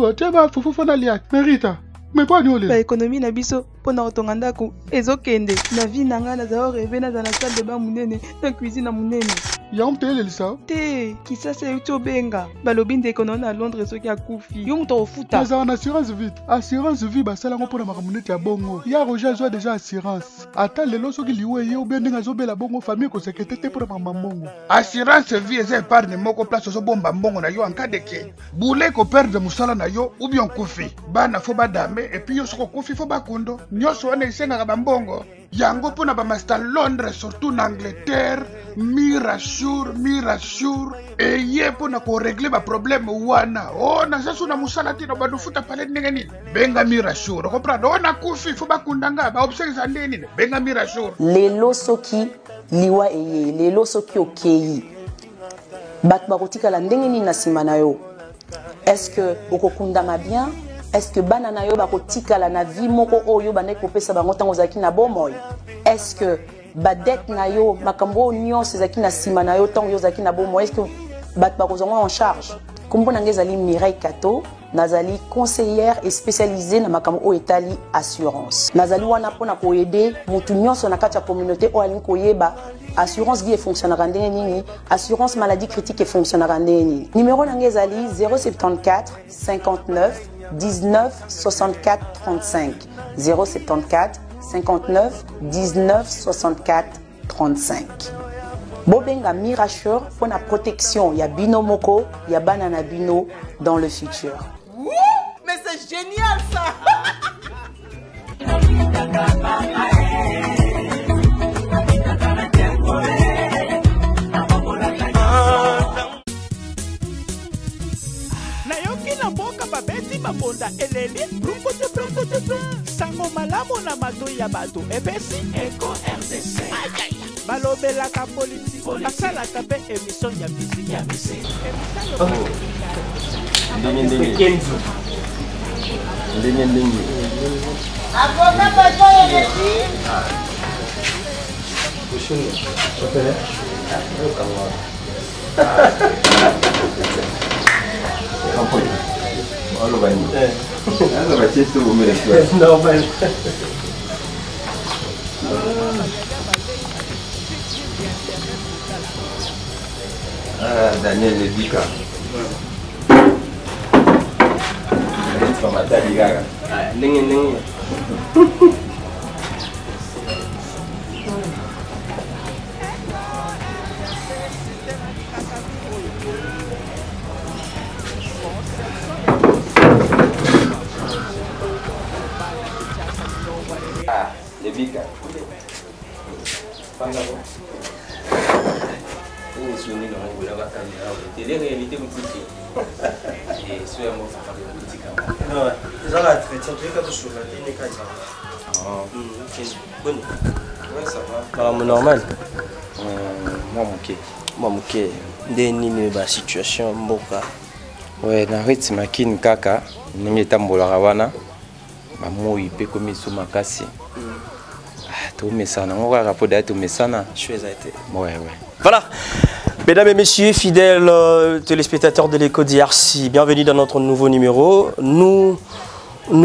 fufu, tu vas fufu na liak. Merita. Mais pas nous Ba économie na biso pona otonga ndako ezokende na vie nanga na zao rêver na za na salle de bain munene na cuisine na munene. Ya mtele lisa. Te kisasa yuto benga balobi ndeko na Londres soki akufi. Yo muto ofuta. Mais en assurance vie. Assurance vie ba sala ngopona makamunete ya bongo. Ya Roger zo déjà assurance. Ata lelo soki liwe ye obende nga zobela bongo famille ko sekete pour mamambongo. Assurance vie c'est épargne moko place zo bomba mbongo na yo en cas de que. Boule ko perdre musala na yo ou bien kufi. Bana fo badame et puis yo soko kufi fo bakundo. Nyoso wana isenga bambongo. Yango pona ba master Londres surtout en Angleterre. Mirasure et ye pona ko régler ba problème wana. Oh na sasu na musala tino ba dufuta pale ndenge nini. Benga Mirasure. Comprendre? Ona kufi fo bakundanga ba obsèques ndeni. Benga Mirasure. Lelo soki liwa eye, lelo soki okei. Bat barotika la ndenge nini na simana yo. Est-ce que okokundama bien? Est-ce que banana yo barotika la na vie moko oyo bande kopesa bango tango zaki na bomoy? Est-ce que badet na yo makambo nyonso zaki na sima na yo tango yo zaki na bomoy? Est-ce que bat bakozonga en charge? Kombo nanga ezali Mireille Kato, nazali conseillère et spécialisée na makambo o etali assurance. Nazali wana pona ko aider mutu nyonso na kati ya communauté o alingi koyeba assurance vie fonctionnera ndenge nini, assurance maladie critique fonctionnera ndenge nini. Numéro nanga ezali 074 59 19 64 35 074 59 19 64 35. Bobenga Mirasure pour la protection ya bino moko ya banana bino dans le futur. Mais c'est génial ça. Mabonda eleli brukote sango malamu na mato ya bato epesi Eco RDC balobelaka politique basalaka mpe émission ya musique ndenge avocat bato eleli Olha o banho. Ela vai ser tu, meu Deus. Não, vai. Ah, Daniel Lebica. Ele vai matar de gaga. Nem. Lebica. Ini suni na wangu la wakati yao. Tele réalité politique. Et soit moi ça fait politique. Non, ça va très bien que sur la ligne kaisa. Ah. C'est bon. Ouais, ça va. Pas normal. Moi moké. Ndeni me ba situation mboka. Ouais, na rythme kin kaka, ningi tambola wana. Ba moi pe komi so makasi. Voilà, mesdames et messieurs, fidèles téléspectateurs de l'Écho d'IRC, bienvenue dans notre nouveau numéro. Nous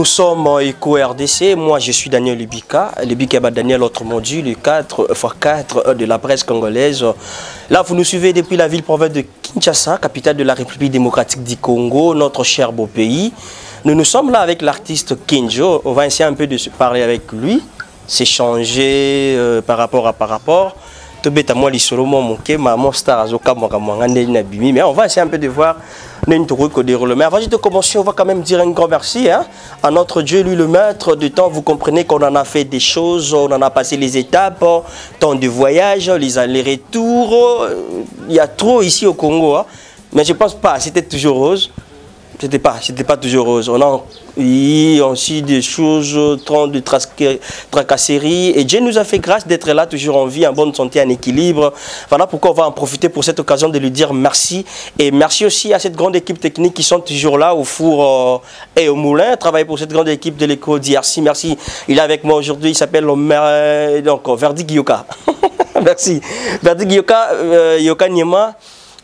sommes Écho RDC, moi je suis Daniel Lebica Daniel, autre module, 4x4 de la presse congolaise. Là, vous nous suivez depuis la ville-province de Kinshasa, capitale de la République démocratique du Congo, notre cher beau pays. Nous sommes là avec l'artiste Kenjo, on va essayer un peu de se parler avec lui. S'échanger par rapport. Mais on va essayer un peu de voir. Mais avant de commencer, on va quand même dire un grand merci à notre Dieu, lui le maître du temps. Vous comprenez qu'on en a fait des choses, on en a passé les étapes, temps de voyage, les allers-retours. Il y a trop ici au Congo. Mais je ne pense pas, c'était toujours rose. C'était pas toujours rose. On a eu aussi des choses, tant de tracasseries. Et Dieu nous a fait grâce d'être là, toujours en vie, en bonne santé, en équilibre. Voilà pourquoi on va en profiter pour cette occasion de lui dire merci. Et merci aussi à cette grande équipe technique qui sont toujours là, au four et au moulin. Travailler pour cette grande équipe de l'Écho d'IRC. Merci. Il est avec moi aujourd'hui, il s'appelle Verdi Yoka. Merci. Verdi Yoka Niema.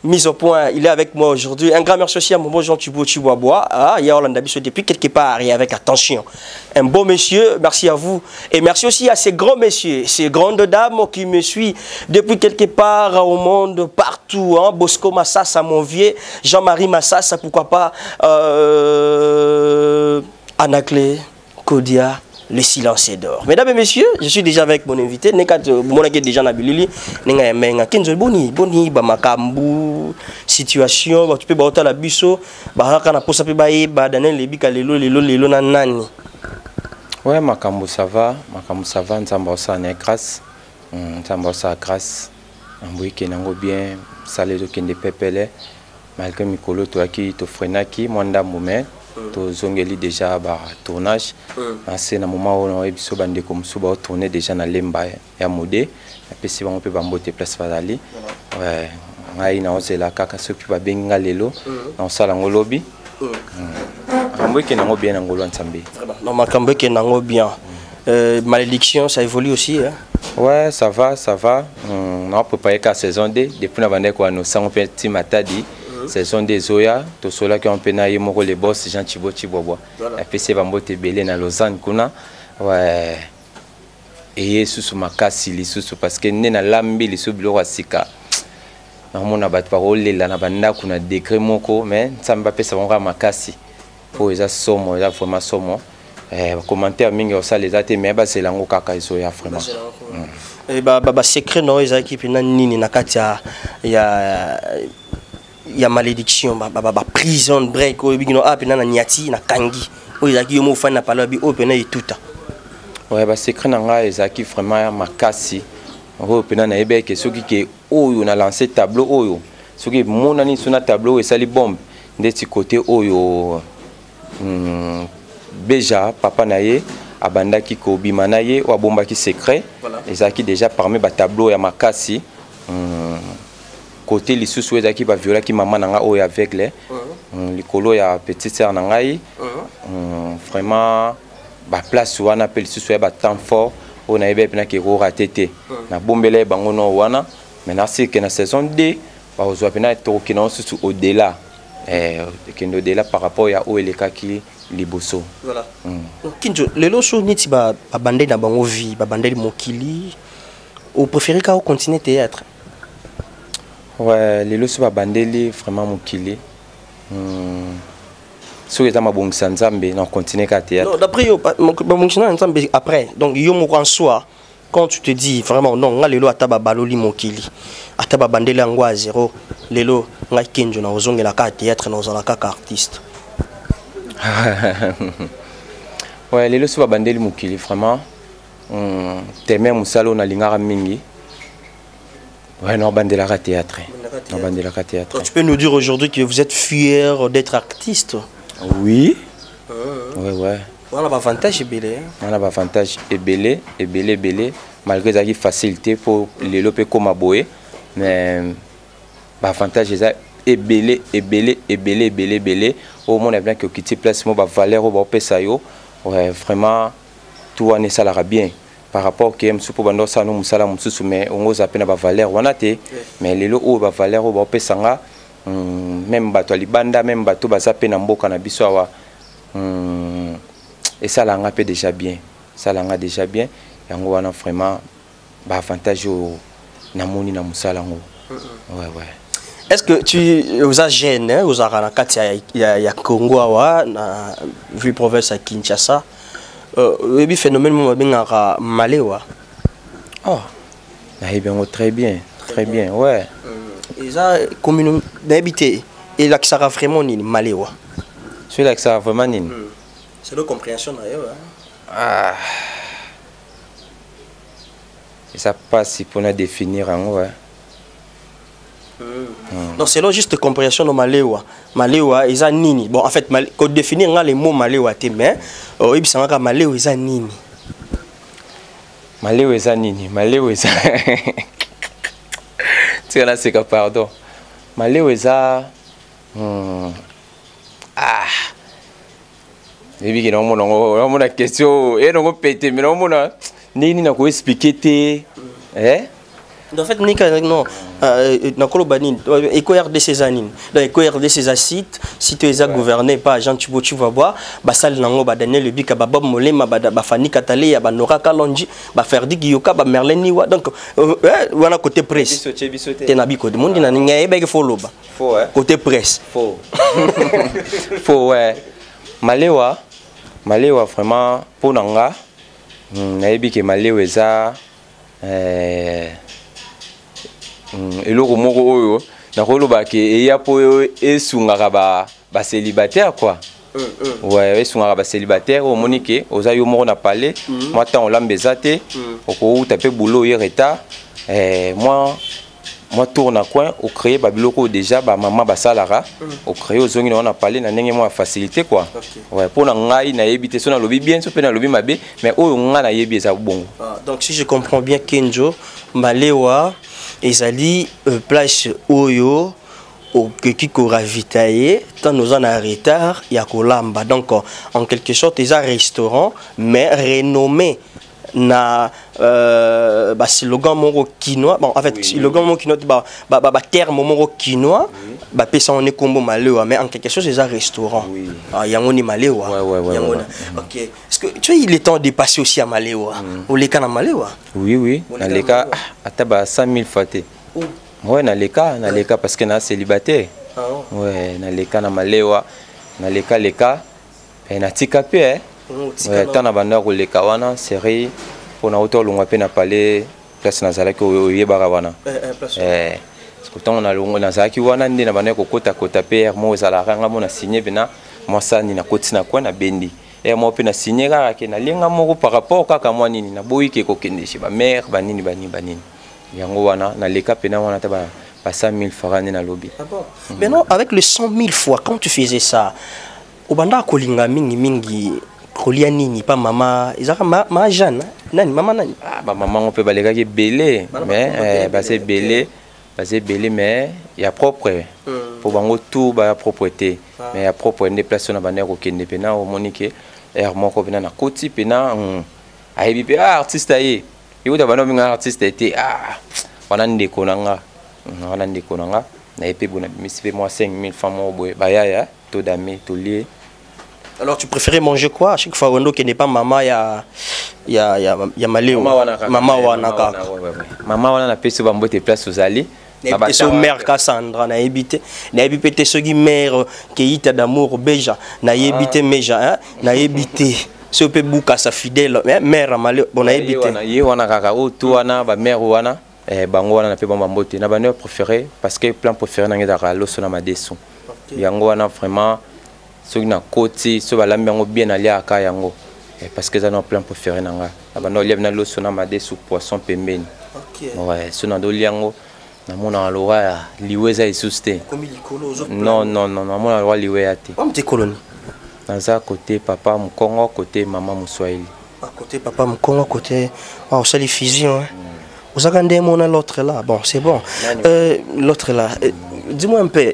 mise au point. Il est avec moi aujourd'hui. Un grand merci aussi à mon bon Jean Thibaut Chiboabois. Ah, il y a Orlando depuis quelque part et avec attention. Un beau monsieur, merci à vous. Et merci aussi à ces grands messieurs, ces grandes dames qui me suivent depuis quelque part au monde, partout. Hein. Bosco Massassa, mon vieux. Jean-Marie Massassa, pourquoi pas. Anaclé, Kodia. Le silence est d'or. Mesdames et messieurs, je suis déjà avec mon invité. Mon déjà Nabilili. Kenzo boni bamakambu situation. Tu peux botter la biso. Bahaka na posa pe bae Daniel lebika lelo na nani. Ouais, makambu ça va. Makambu ça va. Nzamba ça na grâce. Nzamba ça grâce. Amboui kenango bien. Salé de kende pepele. Malgré mikolo to aki to frenaki mwanda mume. To zongeli déjà ba tournage c'est na moment où on ebiso bande comme so ba tourner déjà na lemba ya modé après si on peut ba mbote place fazali ouais ngai na osela kaka soki ba benga lelo na osala ngolobi ambo ke na ngo bien ngolo nsambe non makambo ke na ngo bien malédiction ça évolue aussi hein ouais ça va on a préparé la saison 2 depuis na bande ko no sang petit matadi saison des Zoya, tout cela qui ont penaillé moko les boss Jean Thibaut Chiboabois. Et puis c'est bambote belé na Lausanne kuna. Ouais. Et sous makasi li sous parce que né na lambi li sous bilo asika. Na mona bat parole la na banda kuna décret moko mais ça m'a pas ça va makasi. Pour les somo, les vraiment somo. Commentaire mingi au ça les até mais ba c'est lango kaka Zoya vraiment. Et ba secret no les équipes na nini na katia il y a malédiction prison break ou bigino a pena na nyati na kangi o izaki yo mo fa na palobi o pena et tout ouais ba secret na nga ezaki vraiment makasi o pena na ebe ke soki ke oyo na lancer tableau oyo soki mona ni suna tableau et sali bombe ndeti côté oyo beja papa na ye abandaki ko bima na ye wa bomba ki secret ezaki déjà parmi ba tableau ya makasi côté les sous qui va violer qui maman nanga o aveugle les colo ya petite sœur nangai vraiment ba place wana appelle sous ba temps fort on a ebe pena ki ro ratété na bombele bango no wana maintenant c'est que na saison 2 ba ozwa pena to ki na sous au delà kendo delà par rapport ya o eleka ki liboso voilà kinjo lelo so niti ba bande na bango vie ba bande mokili ou préféré ka continuer théâtre. Ouais, les lois bandeli vraiment mokili. Sur les amabong sanzambe, on continue à théâtre. Non, d'après yo, après, donc yo moko en soi, quand tu te dis vraiment non, nga lelo ataba baloli mokili, ataba bandeli angwa zéro, lelo nga kenjo na ozonge la ka théâtre na ozala ka artiste. Ouais, les lois bandeli mokili vraiment. Teme musalo na lingara mingi. Ouais, non, bandela théâtre. Non, bandela théâtre. Tu peux nous dire aujourd'hui que vous êtes fier d'être artiste? Oui. Ouais. On a l'avantage et belé. On a l'avantage et belé, malgré la facilité pour les lopes comme à boé. Mais l'avantage est belé. Au moins, il y a bien que quitter place, moi, valeur au pesayo. Ouais, vraiment, tout en est ça bien. Par rapport à ce que nous avons musala mususu mais on a appelé ba valeur wanate mais les lots ba valeur ba pesanga même bato libanda même bato bazape na mboka na biso wa et ça l'a ngapé déjà bien yango wana vraiment ba avantage na moni na musala ngo ouais. Est-ce que tu as gêné aux aranakati ya Congo wa na vu province à Kinshasa? Le phénomène m'a maléwa. Oh, très bien, ouais. Et ça, commune d'habiter, et là que ça a vraiment ni maléwa. Celui-là que ça a vraiment ni. C'est la compréhension d'ailleurs. Ah. Et ça passe si pour nous définir en ouais. Non, c'est là juste compréhension de maléwa. Maléwa, ils ont nini. Bon, en fait, quand définir les mots maléwa, mais il s'en va maléwa, ils ont nini. Maléwa, ils ont nini. Maléwa, ils ont. C'est là, c'est que pardon. Maléwa, ils ont. Ah. Et puis, on a la question. Et on a pété, mais on a. Nini n'a pas expliqué. Eh? En fait, non, RDC Zanine, RDC site, si tu es gouverné par Jean Thibault, tu vas voir, Basal Nango, Daniel Lebika, Bob Molema, Bafani Katale, Nora Kalonji, Ferdi Guyoka, Merlin Niwa. Donc, on a côté presse. Tu n'as pas de monde, il n'y a pas follow. Côté presse. Faux. Faux, ouais. Malewa vraiment, pour Nanga, naebi ke Malewa eza. Eloko moko oyo nakoloba ke eya po esungaka ba célibataire quoi. Ouais, esungaka ba célibataire au monique oza yo moko na parler moi tant lambeza te oko taper boulot hier eta moi tourne à coin au créer ba biloko déjà ba maman ba salara au créer ozongi na on a parlé na ndenge moi facilité quoi. Ouais, pour na ngai na yebité so na lobi bien so pe na lobi mabe mais oyo nga na yebi eza bongo. Donc si je comprends bien Kenjo Malewa ezali place oyo okoki ko ravitailler tant nous en retard ya kolamba. Donc en quelque sorte ils un restaurant mais renommé na slogan moko quinoa. Bon en fait oui, slogan moko quinoa terme moko quinoa pesa on est combo Malewa mais en quelque chose c'est un restaurant. Oui. Yango ni Malewa. Ouais. OK. Est-ce que tu vois il est temps de passer aussi à Malewa? Ou les cas na Malewa? Oui. Na les cas ataba 100 000 fois. Ouais, na les cas parce que na célibataire. Ouais, na les cas na Malewa, na les cas et na tikapé ouais, tant na banda ko les cas wana série pour na auto longa pe na parler place na zala ko yebara wana. Parce que tant on a longa na zaki wana ndi na banda ko kota pe mo zala ranga mo na signer bena moi ça ni na koti na kwa na bendi. Et moi pe na signer ka ke na linga moko par rapport kaka moi nini na boyi ke ko kende chez ba mère banini. Yango wana na leka pena wana ta ba 100 000 francs na lobby. Mais non, avec le 100 000 fois quand tu faisais ça au banda kolinga mingi kolia nini pas maman izaka ma Jeanne nani maman nani ba maman on peut baleka ki belé mais c'est belé mais il y a propre pour bango tout ba propreté mais il y a propre des places na banda ko kende pena au monique er moko pena na koti pena ayebi pe artiste aye yo da bana minga artiste était wana ndeko nanga na epé bona misipe moi 5 000 francs mo boy ba ya to dami to lié. Alors tu préférais manger quoi à chaque fois Wendo qui n'est pas maman ya Malewa maman wana na peso ba mbote place aux allées na so mère Cassandra na ebité te soki mère Keita d'amour beja na ebité meja na ebité so pe buka sa fidèle mère Malewa bon na ebité ye wana kaka o to wana ba mère wana bango wana na pe bomba mbote na baneur préféré parce que plan préféré na ngeza loso na madesu yango wana vraiment soki na koti so balambi yango bien alia aka yango parce que ça na plan préféré na nga na baneur lieb na loso na madesu poisson pembeni. Ouais so na do liango na mona lora liweza isuste non mona lora liwea te comme tes colonies dans ça côté papa Mkongo côté maman Mswahili côté papa Mkongo côté ça les fusions vous avez l'autre là bon c'est bon l'autre là dis-moi un peu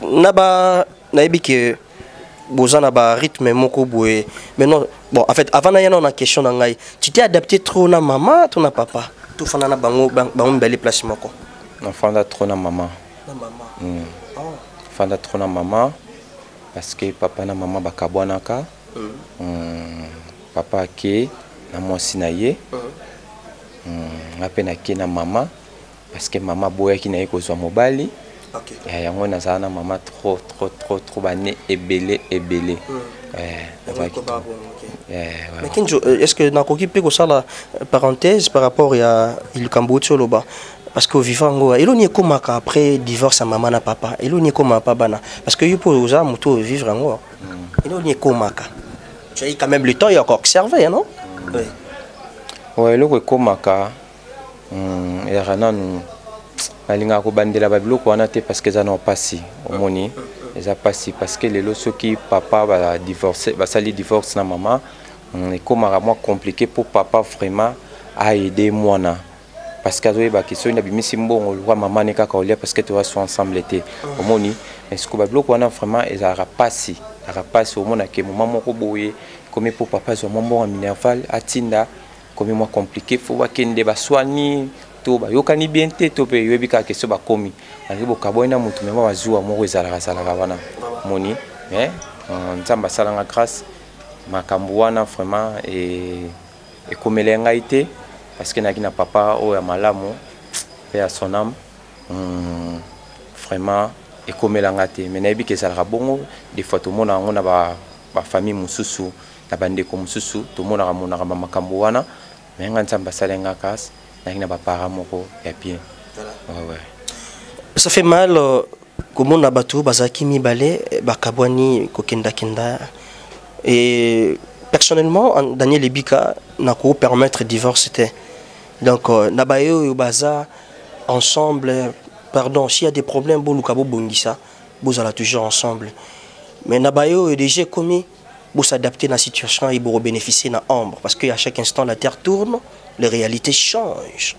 naba naibi que bozana ba rythme moko boye mais non bon en fait avant na yana on a question ngai tu t'es adapté trop na maman ou na papa tout fana na bango belle place moko na fanda trop na maman fanda trop na maman parce que papa na maman bakabwanaka papa ke na mwasi na ye apena ke na maman parce que maman boya ki na ye kozwa mobali. OK. Yango na sana maman trop bané ebelé. Mais Kenjo, est-ce que na koki pe ko sala parenthèse par rapport à il Cambodge loba parce que vivant ngo elo ni komaka après divorce à maman na papa elo ni komaka papa na parce que yupo oza muto vivre ngo elo ni komaka tu as quand même le temps il encore observé non? Oui. Ouais elo ko komaka erana nu alinga ko bandela babiloko wana te parce que ça n'ont pas si omoni eza pas si parce que lelo soki papa va divorcer va sali divorce na maman et comme moi compliqué pour papa vraiment à aider moi na parce que azoye ba question na bimisi mbongo lwa maman ne kaka olia parce que tu vas ensemble été omoni mais ce que babiloko wana vraiment eza rapasi omona ke maman moko boye comme pour papa zo mbongo minerval atinda comme moi compliqué faut ba kende ba soigner to bayokani bien te to pe yobi ka question ba komi ali bo kabona mutu mema bazua moko ezalaka salaka bana moni mais nzamba salanga grâce makambo wana vraiment et komele ngai te parce que naki na papa o ya malamu pe à son âme vraiment et komela ngate mais nayebi ke salaka bongo des fois to mona ngona ba famille mususu na bandeko mususu to mona ka makambo wana mais nzamba salenga grâce na ba para moko ya bien. Ouais. Ça fait mal comment na bato bazaki mibale bakabwani kokenda kenda et personnellement Daniel Ebika n'a ko permettre divorce c'était donc nabayo baza ensemble pardon s'il y a des problèmes bon lukabo bongisa vous allez toujours ensemble mais nabayo est déjà commis pour s'adapter à la situation et pour bénéficier de l'ombre parce qu'à chaque instant la terre tourne. Les réalités changent.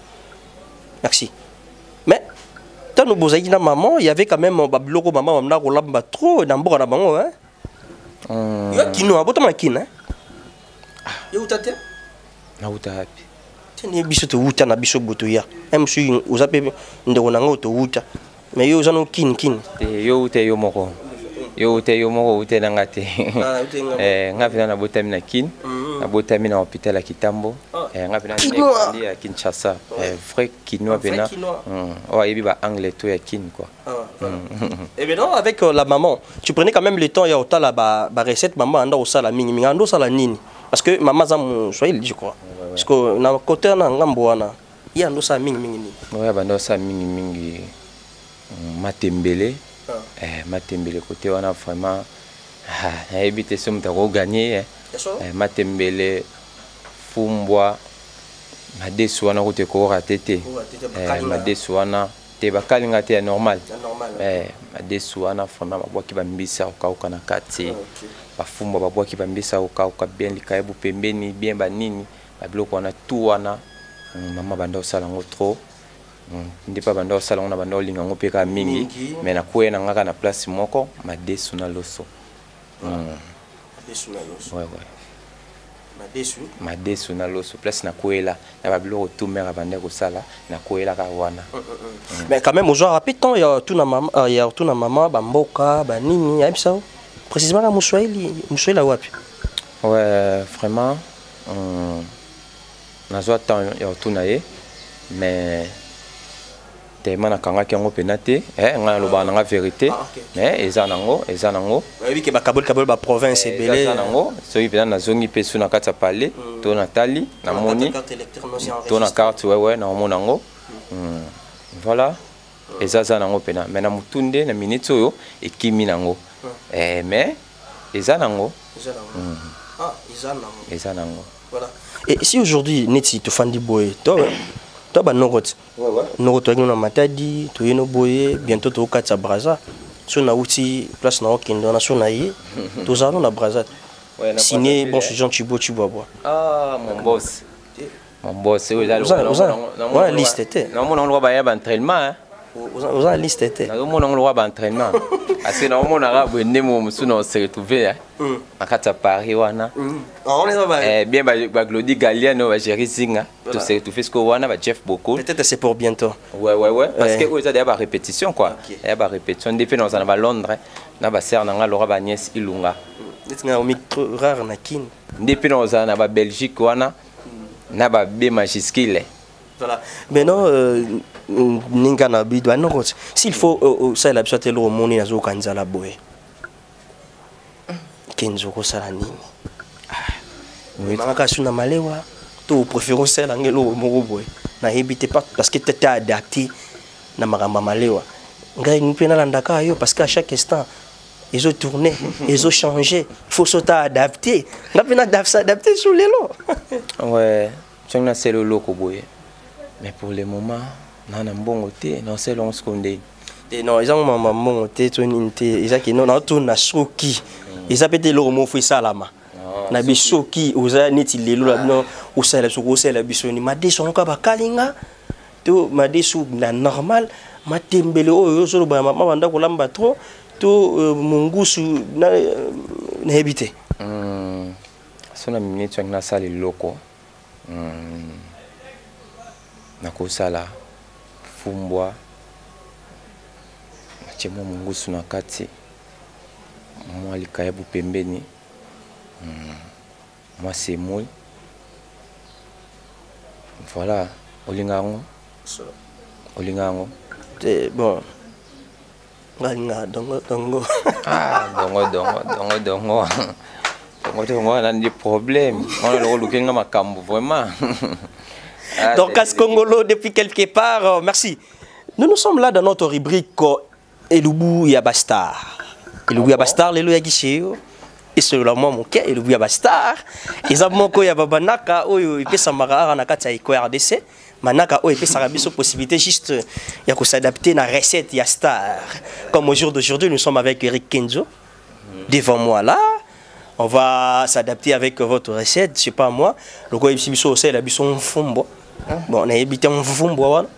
Merci. Mais, quand nous avons dit à maman, il y avait quand même un babloko maman, on a roulé trop dans le bord de la maman. Il y a qui nous a botté qui hein? Il y a où t'as na uta tu n'es biso to uta na biso botoya. Même si vous avez ndonanga to uta. Mais yo zano kin. Yo te yo moko. Yo te yo moko ute nanga te. Ngavina na botami na kin. Na botami na hôpital à Kitambo. Ngavina na à Kinshasa. Vrai kinois bena. Ouais, il ba anglais to ya kin quoi. Et bien non, avec la maman, tu prenais quand même le temps ya otala ba recette maman anda osala mingi ando sala nini parce que maman zamu swahili je crois. Parce que na côté na ngambo wana ya ando sa mingi ni. Ouais, ba ando sa mingi matembele. Matembele côté wana vraiment éviter somme ta gagner matembele fumbwa madesu wana côté ko ratete madesu wana te bakalinga te normal madesu wana vraiment babwaki bambisa okauka na kati bafumbwa babwaki bambisa okauka bien likaibu pembeni bien banini babiloko wana tout wana mama banda osala ngo trop ndipa banda osala ngona banda olinga ngo peka mingi mais na kuena ngaka na place moko madesu na loso madesu na loso ouais madesu na loso place na kuela na babiloko tout mère banda ko sala na kuela ka wana mais quand même aujourd'hui rapidement il y a tout na maman bamboka banini ya bisa précisément la Muswahili wapi ouais vraiment na zo temps ya tout na ye mais tellement na kanga ki ngo penate nga loba na vérité mais eza nango oui ke ba kabol ba province belé eza nango so yi pena na zongi pesu na kata parler to Nathalie na moni to na carte ouais na mona ngo voilà eza nango pena mais na mutunde na minute oyo ekimi nango mais eza nango eza nango voilà. Et si aujourd'hui Neti te fandi boy toi ba nokot nokot avec na matadi to yeno boye bientôt to katsa braza so na uti place na okendo na so na yi to zalo na braza signé bon ce genre tu bois mon boss oui la liste était na mon endroit ba entraînement aux en liste était na mon endroit ba entraînement parce que na mon arabe ndemo musuno se retrouver akata Paris wana on est pas bien ba Glody Galiano ba Jerry Zinga tout se retrouver ce que wana ba Jeff Boko peut-être c'est pour bientôt ouais parce que ils ont déjà ba répétition quoi et ba répétition depuis dans na ba Londres na ba sœur na Laura ba nièce Ilunga ndinga au micro rare na kin depuis dans na ba Belgique wana na ba B majuscule voilà maintenant ninga na bidwa no s'il faut ça la bisote lo moni na zo kanzala boy kenzo ko sala nini manga suna malewa to préférons celle ngelo moko boy na hebite pas parce que tu adapté na magamba malewa ngai nipena landaka yo parce qu'à chaque instant ils ont tourné ils ont changé il faut s'adapter ngapena s'adapter sur les lots ouais tu as c'est le loco boy mais pour le moment nana mbongo te non c'est long seconde non ils ont maman mbongo te to ninte ils a qui non to na soki ils a pété le mot fait salama na bisoki oza neti lelo la non osala soko osala bisoni madeso nka ba kalinga to madeso na normal matembele oyo solo ba mama banda ko lamba trop to mungusu na hebite sona minute na sali loko nakosala fumbwa natie mwa mongusu na kati mwa likayabu pembeni mwa semoule voilà olinga yango bon nga dongo on a des problèmes. On a le cambo vraiment. Donc, à ce Congolo, depuis quelque part, merci. Nous sommes là dans notre rubrique Elubu Yabastar. Elubu Yabastar, Lelo Yagishéo. Et c'est le moment mon cœur, Elubu Yabastar. Et ça, mon cœur, Yababanaka, il peut s'amara, Nakata, et RDC. Manaka, il peut s'arraber sur possibilité juste de s'adapter à la recette Yastar. Comme au jour d'aujourd'hui, nous sommes avec Eric Kenzo. Devant moi là. On va s'adapter avec votre recette, je sais pas moi. Le quoi ici c'est la bisson fumbo. Bon, on a évité un fumbo.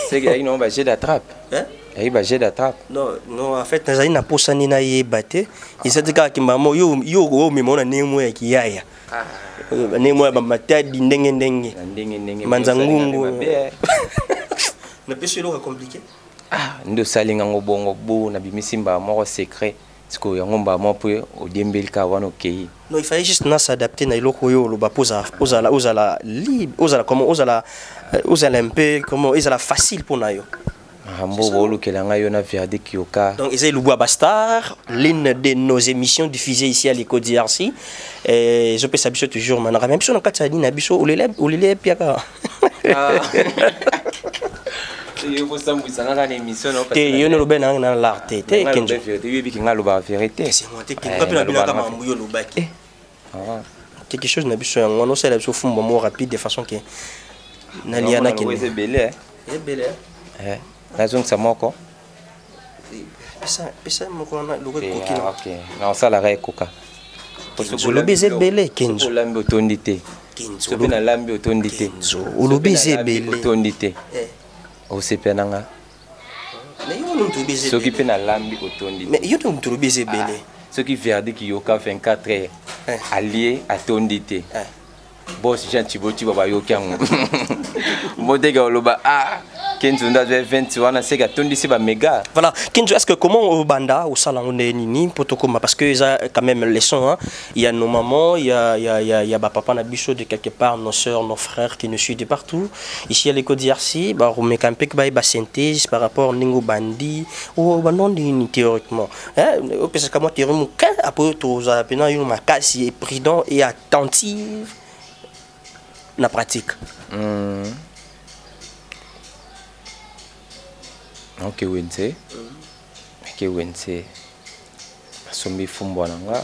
C'est qu'il y a une objet d'attrape. Hein? Il y a une objet d'attrape. Non, en fait, nous avons pas ça ni na yebate. Et c'est le cas qui m'a dit yo mais mon nemo qui yaya. Nemo ba mata di ndenge. Manzangungu. Na pêche lo compliqué. Ah, ndo salinga ngobongo bo na bimisimba mo secret. Non, il fallait juste s'adapter à l'eau facile pour nous. Donc, c'est le Bois Bastard, l'une de nos émissions diffusées ici à l'Éco DRC. Et je peux s'habituer toujours. Même si on a 4 ans, on les piaka. Il faut ça dans l'émission. Il y a une bonne dans l'art. Il y a une vérité. Quelque chose n'a besoin. On sait la chose fond rapide de façon que Naliana qui est belle. est belle. La zone ça moko. Ça moko na le coquille. OK. Non ça la ré coca. Le baiser belle Kenzo. Lambi otondité. Kenzo. Na lambi otondité. Le baiser belle otondité. Osepenanga. Mais yo no mtubeze. Ceux qui pe na lambi otondi. Mais yo no mtubeze belé. Ceux qui verdi qui yoka 24 heures allié à tondité. Boss Jean Tiboti baba yokango. Modega oloba Kenzo nda 21 na seka tondisi ba méga. Voilà, Kenzo, est-ce que comment au banda au salon de nini potokoma parce que ça quand même les sons hein. Il y a nos mamans, il y a ba papa na biso de quelque part, nos sœurs, nos frères qui nous suivent de partout. Ici à l'Éco DRC, ba on met un peu ba synthèse par rapport ningo bandi ou ba non ni théoriquement. Hein, parce que moi théoriquement après tout ça pena une makasi est prudent et attentive na pratique. Ok Wednesday. Ok Wednesday. Sombi fumbo nanga.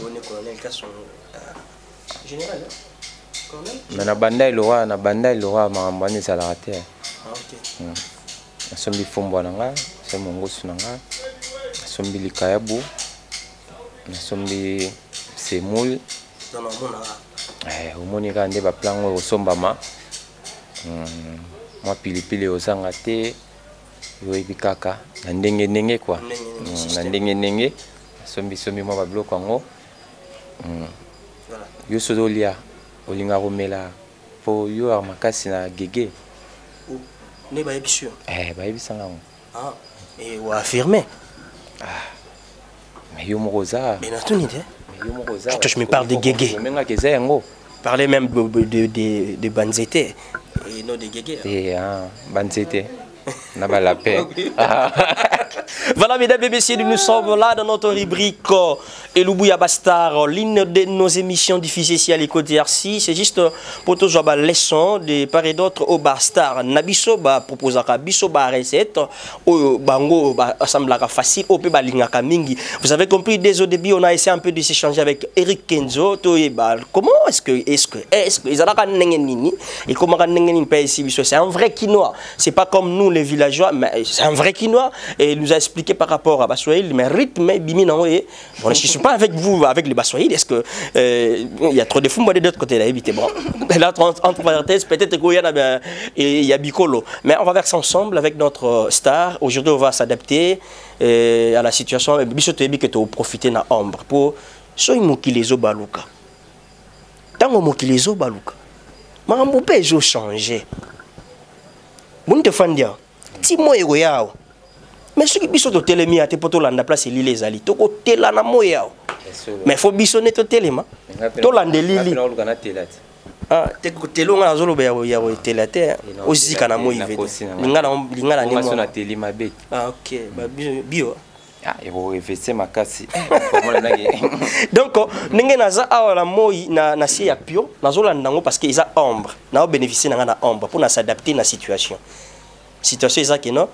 Général. Mais na banda ilora mambani salate. OK. Sombi fumbo nanga, c'est mongosu nanga. Sombi likayabu. Sombi semoule. Dans le monde. Omoni kande ba plango osombama. Moi pilipili osanga te. Yo ibikaka na ndenge quoi na ndenge sombi mo ba bloc ngo yo sodolia olinga romela po yo ar makasi na gege ne ba ebisio ba ebisanga et ou affirmer mais yo mokoza mais na tout idée mais yo mokoza je me parle de gege menga keza yango parler même de banzete et non de gege banzete. La paix. Voilà, mesdames et messieurs, nous sommes là dans notre rubrique Elubu Yabastar, l'une de nos émissions diffusées ici à l'Éco DRC. C'est juste pour tous les leçons de part et d'autre au Bastar. Nabiso ba proposer biso ba recette au bango semble facile au pe balingaka mingi. Vous avez compris dès au début on a essayé un peu de s'échanger avec Eric Kenzo to comment est-ce que ils ont nini et comment nini pas ici c'est un vrai quinoa. C'est pas comme nous les villageois mais c'est un vrai quinoa et il nous a expliqué par rapport à Baswahili mais rythme bimina bon je suis pas avec vous avec les Baswahili est-ce que il y a trop de fous moi de l'autre côté là évitez bon là entre parenthèses peut-être qu'il y a Bicolo mais on va vers ça ensemble avec notre star. Aujourd'hui on va s'adapter à la situation biso to que tu profiter na ombre pour soy mokilezo baluka tango mokilezo baluka makambo pe zo changer Bon te fandia. Ti moye go yao. Mais ce qui biso to telemi ate poto landa place lili ezali. To ko tela na moye yao. Mais faut biso ne to telema. To lande lili. Ah, te ko telonga na zolo ya telate. Osika na moye vete. Linga na ni mo. Na telima be. Ah OK. Ba bio. Ah, et vous réveillez ma casse. Donc, ninge naza awala moi na si ya pio, nazola ndango parce que ils a ombre. Na bénéficier na ombre pour na s'adapter na situation. Situation eza que non,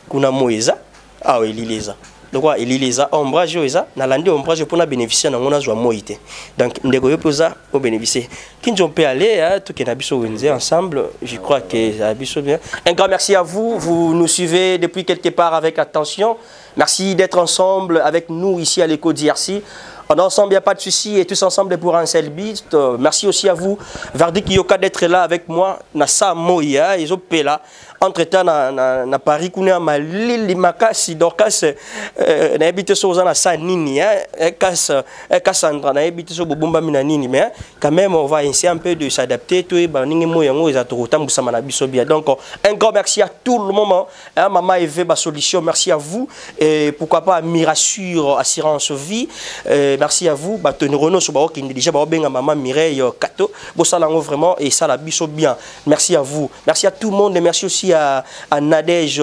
kuna moeza, ah elileza. Donc quoi, elileza ombrage eza, na landi ombrage pour na bénéficier na ngona zwa moité. Donc ndeko yo poza au bénéficier. Kinjo peut aller hein, tout na biso wenze ensemble, je crois que ça biso bien. Un grand merci à vous, vous nous suivez depuis quelque part avec attention. Merci d'être ensemble avec nous ici à l'écho d'IRC. On est ensemble, il n'y a pas de souci, et tous ensemble pour un seul beat. Merci aussi à vous, Vardik Yoka, d'être là avec moi. Nasa Moya, ils ont payé là. Entre-temps, na Paris, on a malili makasi dorkas na habité sur na sa nini Cassandra na habité sur bobomba mina nini mais quand même on va essayer un peu de s'adapter tout et ba ningi moya ngo za to tambusama na biso bien. Donc un grand merci à tout le moment. Maman Eve ba solution, merci à vous et pourquoi pas Mirassure assurance vie. Merci à vous ba Tony Renault so ba ki déjà ba benga maman Mireille Kato bo salango vraiment et ça la biso bien. Merci à vous. Merci à tout le monde et merci aussi à Nadège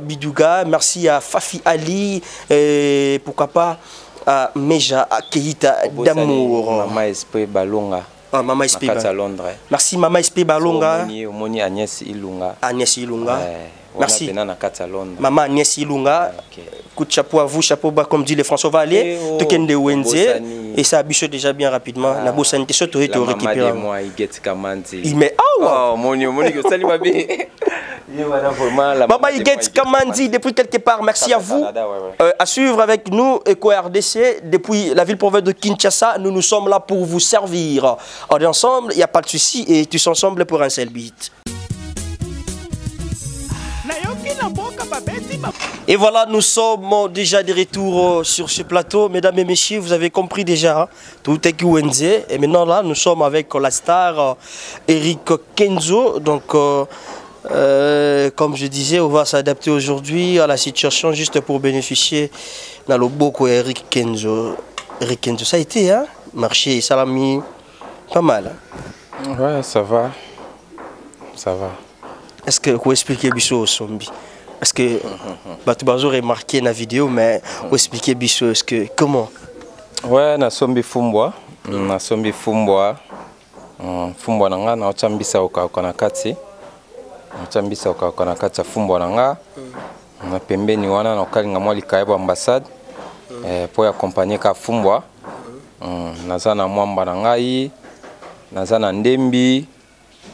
Bidouga, merci à Fafi Ali, et pourquoi pas à Meja Keita d'amour. Maman Esprit Balonga. Ah, Maman Esprit Londres. Merci Maman Esprit Balonga. Moni Agnès Ilunga. Agnès Ilunga. Merci. Maman Agnès Ilunga. Coup de chapeau à vous, chapeau bas comme dit les François Vallée. Tokende Wenze. Et ça a biché déjà bien rapidement. La bosse sanité surtout est récupérée. Il met oh moni que ça lui va bien. Maman Iguet Kamandi depuis quelque part, merci à vous. À suivre avec nous, Eco RDC, depuis la ville-province de Kinshasa, nous sommes là pour vous servir. On est ensemble, il n'y a pas de souci, et tous ensemble pour un seul beat. Et voilà, nous sommes déjà de retour sur ce plateau. Mesdames et messieurs, vous avez compris déjà, hein, tout est Wenze. Et maintenant là, nous sommes avec la star Eric Kenzo. Donc, comme je disais, on va s'adapter aujourd'hui à la situation juste pour bénéficier dans le boko Eric Kenzo. Eric Kenzo, ça a été, hein, marché, salami, pas mal. Hein? Ouais, ça va. Ça va. Est-ce que vous pouvez expliquer Bissot au zombie? Parce que tu vas remarquer dans la vidéo, mais vous expliquer Bissot, est-ce que comment? Ouais, na sombi fumbwa. Na sombi fumbwa. Fumbwa nanga na ochambisa ukakona kati. Ochambisa ukakona kati fumbwa nanga. Na pembeni wana na okalinga mwali kaeba ambassade. Pour accompagner ka fumbwa. Nazana mwamba nangai. Nazana ndembi.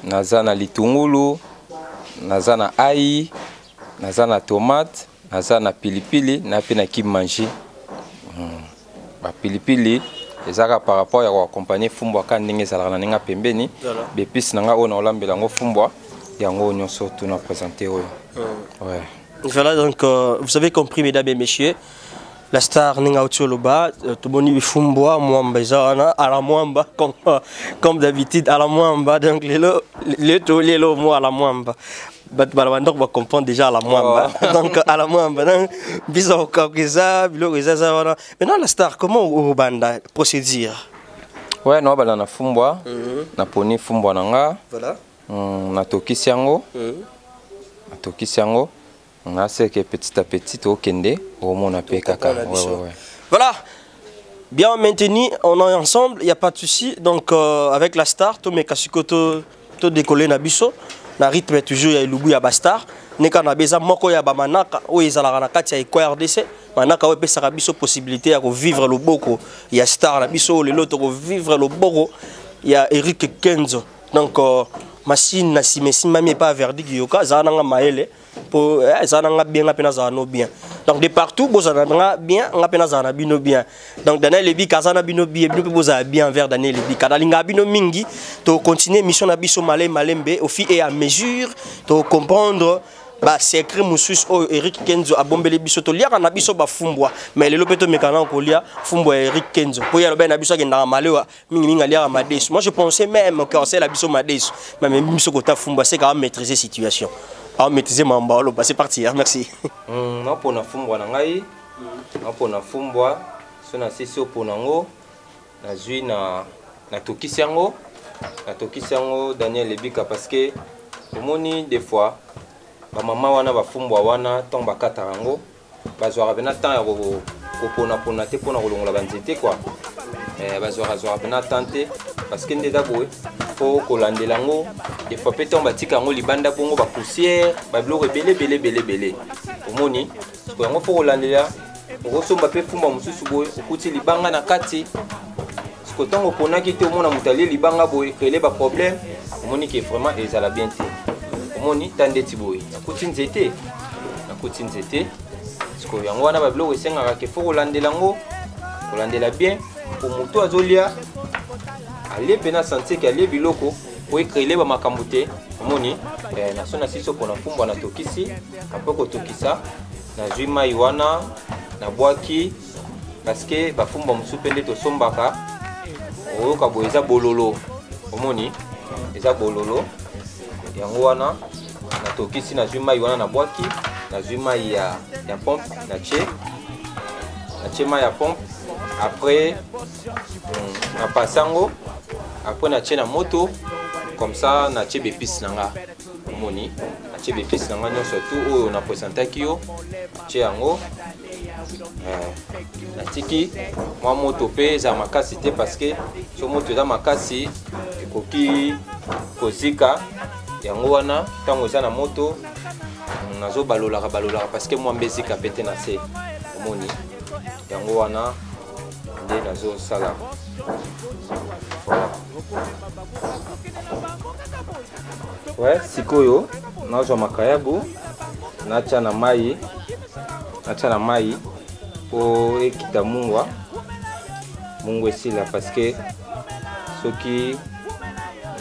Nazana litungulu. Nazana ai. Nazana tomate, nazana pilipili, na pena kimanji. Ba pilipili, ezaka par rapport à accompagner fumbwa kan ndenge zalaka na ninga pembeni. Be pis nanga ona olambela ngo fumbwa, yango nyonso tout na présenter oyo. Ouais. Voilà donc vous avez compris mesdames et messieurs. La star Ninga Otioloba, tout le monde fumbwa, mwamba ezana à la mwamba comme d'habitude à la mwamba donc les moi à la mwamba. Donc on va comprendre déjà à la mwamba. Donc à la mwamba, bizarre ça, maintenant la star, comment on va procéder? Ouais, non, bah na fumbwa, na poni fumbwa nanga. Voilà. Na tokisi yango. Na tokisi yango. On a ce que petit à petit au kende, au mon appel kaka. Voilà. Bien maintenu, on est ensemble, il n'y a pas de souci. Donc avec la star, tout mes kasikoto, tout décoller na biso. Na rythme toujours ya lubu ya bastar neka na beza moko ya ba manaka o ezalaka na kati ya Eco RDC manaka o pesa biso possibilité ya ko vivre le boko ya star na biso lelo to ko vivre le boko ya Eric Kenzo. Donc machine na simesi mami pas Vardik Yoka za nanga maele pour za nanga bien ngapena za no bien. Donc de partout boza nanga bien ngapena za na bino bien. Donc Daniel Lebi kaza na bino bien bino boza bien vers Daniel Lebi kada linga bino mingi to continuer mission na biso malembe au fil et à mesure to comprendre ba secret musus o Eric Kenzo a bombele biso to liaka na biso ba fumbwa mais lelo peto mekana ko lia fumbwa Eric Kenzo po ya ba na biso ke ndanga malewa mingi mingi liaka madesu. Moi je pensais même que c'est la biso madesu mais même biso ko ta fumbwa c'est quand même maîtriser situation. à maîtriser mon ballon. C'est parti, hein, merci. Non, pour na fumbwa na ngai. Non, pour na fumbwa. So na sesio pour nango. Na zui na tokisiango. Na tokisiango Daniel Lebika parce que omoni des fois ba mama wana ba fumbwa wana tant ba katarango. Ba zwa bena temps ya ko pona te pona kolongola banzete quoi. Ba zwa bena tante parce que ndeda boy faut kolandela ngo des fois peut on batika ngo libanda bongo ba poussière ba biloko belé omoni ko ngo faut kolandela okosomba pe fumba mususu boy okuti libanga na kati ko tango pona ki te omona mutali libanga boy créer ba problème omoni que vraiment ezala bien te omoni tande ti boy akuti nzete ko yango wana ba biloko esengaka ke faut kolandela ngo kolandela bien pour moto azolia aller pena sentir que aller biloko pour créer ba makambo te omoni na sona siso pona fumba na tokisi après ko tokisa na zui mai wana na boaki parce que ba fumba musupende to sombaka oyoka boye eza bololo omoni eza bololo yango wana na tokisi na zui mai wana na boaki na zui mai ya pompe na che mai ya pompe après na pasango après na che na moto comme ça na che bepis nanga omoni na che bepis nanga non surtout oyo na présentaki yo che yango na tiki moi moto pe za makasi te parce que so moto za makasi ekoki kozika yango wana tango za na moto nazo balolaka parce que moi mbezika pete na se omoni yango wana nde nazo sala voilà. Ouais, sikoyo nazo makayabu nacha na mai po ekita mungwa esila parce que soki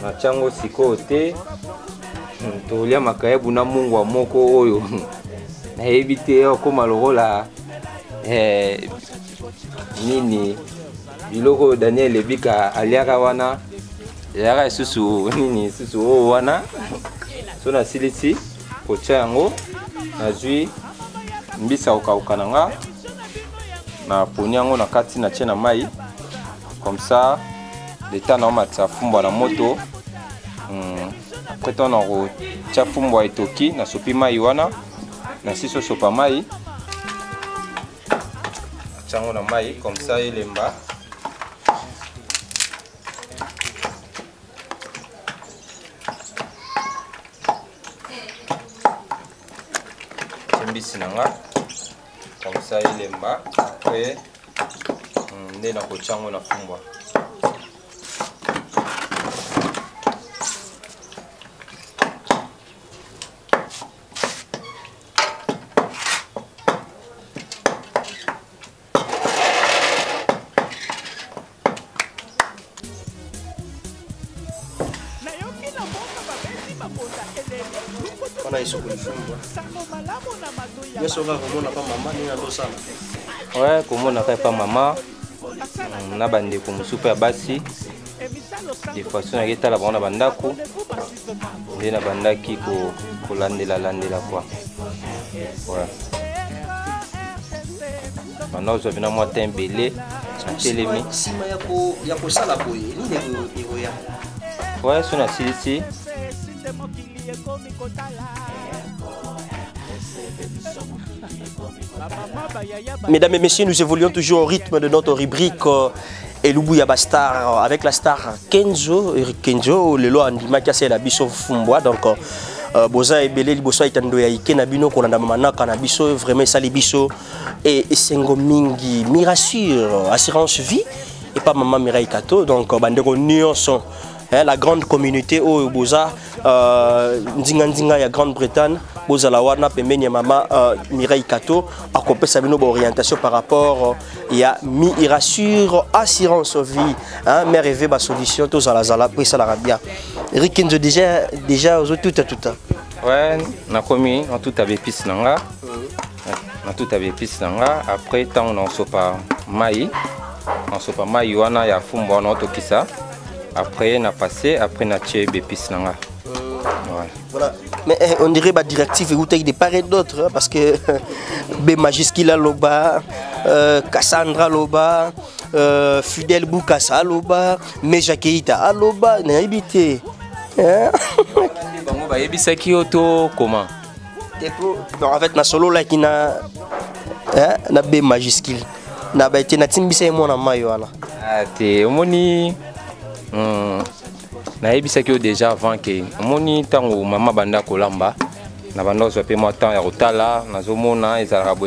na chango sikoyo te tolia makayabu na mungwa moko oyo na ebite okoma lokola nini biloko Daniel Lebika aliaka wana yaka susu nini susu wana so na silisi kocha yango na zui mbisa okaukananga na poni yango na kati na chena mai comme ça l'état na matsa fumbwa na moto après on a cha fumbwa etoki na sopi mai wana na siso sopa mai chango na mai comme ça elemba mbisi nanga comme ça elemba après nde na kochango na fumbwa ouais komona ka pa mama na bande ko musupe ya basi des fois so na ketala bana bandako nde na bandaki ko landela quoi ouais maintenant je viens moi tembele telemi sima ya ko sala boye ni nego ya ouais so na silisi. Mesdames et messieurs, nous évoluons toujours au rythme de notre rubrique Elubuya Bastar avec la star Kenzo, Eric Kenzo, le loi andimaki c'est la biso fumbwa donc boza ebele liboso itando ya ike na bino kolanda manaka na biso vraiment ça les biso et sengo mingi Mirassure assurance vie et pas maman Mireille Kato donc bandeko nyonso la grande communauté au boza ndinga ya Grande-Bretagne boza la wana pembeni ya mama Mireille Kato akopesa bino ba orientation par rapport ya Mirassure assurance vie hein mais rêver ba solution to za la presa la rabia Eric Kenzo déjà aux tout ouais na komi en tout avec piste nanga na tout avec piste nanga après tant on sopa mai wana ya fumbo na tokisa après na passé après na tché bepis nanga voilà Mais on dirait bah directif et de part et d'autre parce que B Majiskila Loba, Cassandra Loba, Fidel Boukassa Loba, Meja Keita Loba, n'a habité. Bango ba yebisaki auto comment? En fait na solo là qui na na B Majiskil. Na ba été na timbisa mo na mayo wana. Ah te omoni na yebisaki déjà avant que omoni tango mama banda kolamba na banda zo pe mo temps ya kotala nazomona ezalaka bo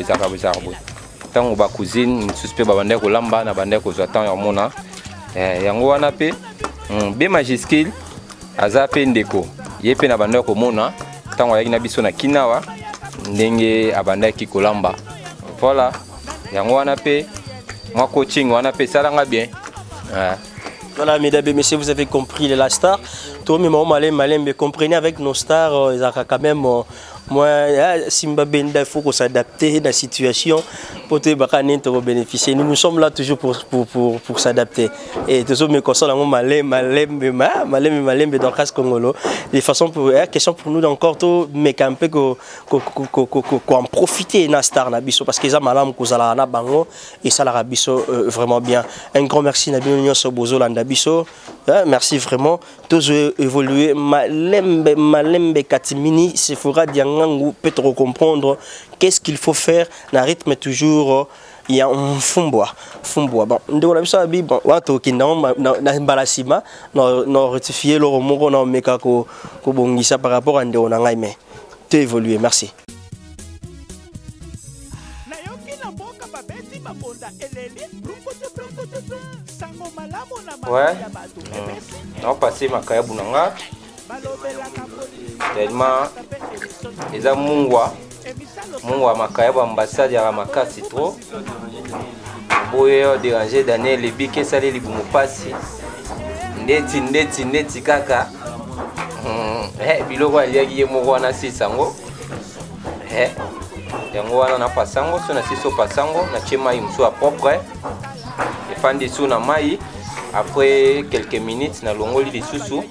tango ba cousine suspect ba banda kolamba na banda ko zo temps ya mona yango wana pe B Majiskil aza pe ndeko ye pe na banda ko mona tango ayaki na biso na kinawa ndenge abandaki kolamba voilà yango wana pe moi coaching wana pe salanga bien. Voilà, mesdames et messieurs, vous avez compris les la star. Tout le monde malem, comprenez avec nos stars, ils ont quand même moi Simba Benda, il faut qu'on s'adapte à la situation pour te bénéficier. Nous sommes là toujours pour s'adapter. Et toujours me concerne malem dans le cas congolo. De façon pour question pour nous encore tout mais un peu qu'on profiter na star na biso parce que ça malam kozala na bango et ça la biso vraiment bien. Un grand merci na bino nyonso bozolanda biso. Merci vraiment. Tous évoluer malembe katimini se fera diangangu peut comprendre qu'est-ce qu'il faut faire na rythme toujours il y a un fumboa bon ndeko na biso abi bon wato kinda na balasima no rectifier le moko na meka ko bongisa par rapport à ndeko na ngai mais tu évoluer merci. Ouais, on passé ma kaya bunanga tellement les amungwa makaya ambassade ya makasi trop boye déranger Daniel Lebike sali libumu pasi ndeti kaka biloko aliaki ye moko wana sisango yango wana na pasango so na siso pasango na chema imso propre efandi sous na mai. Après quelques minutes, na longoli les sous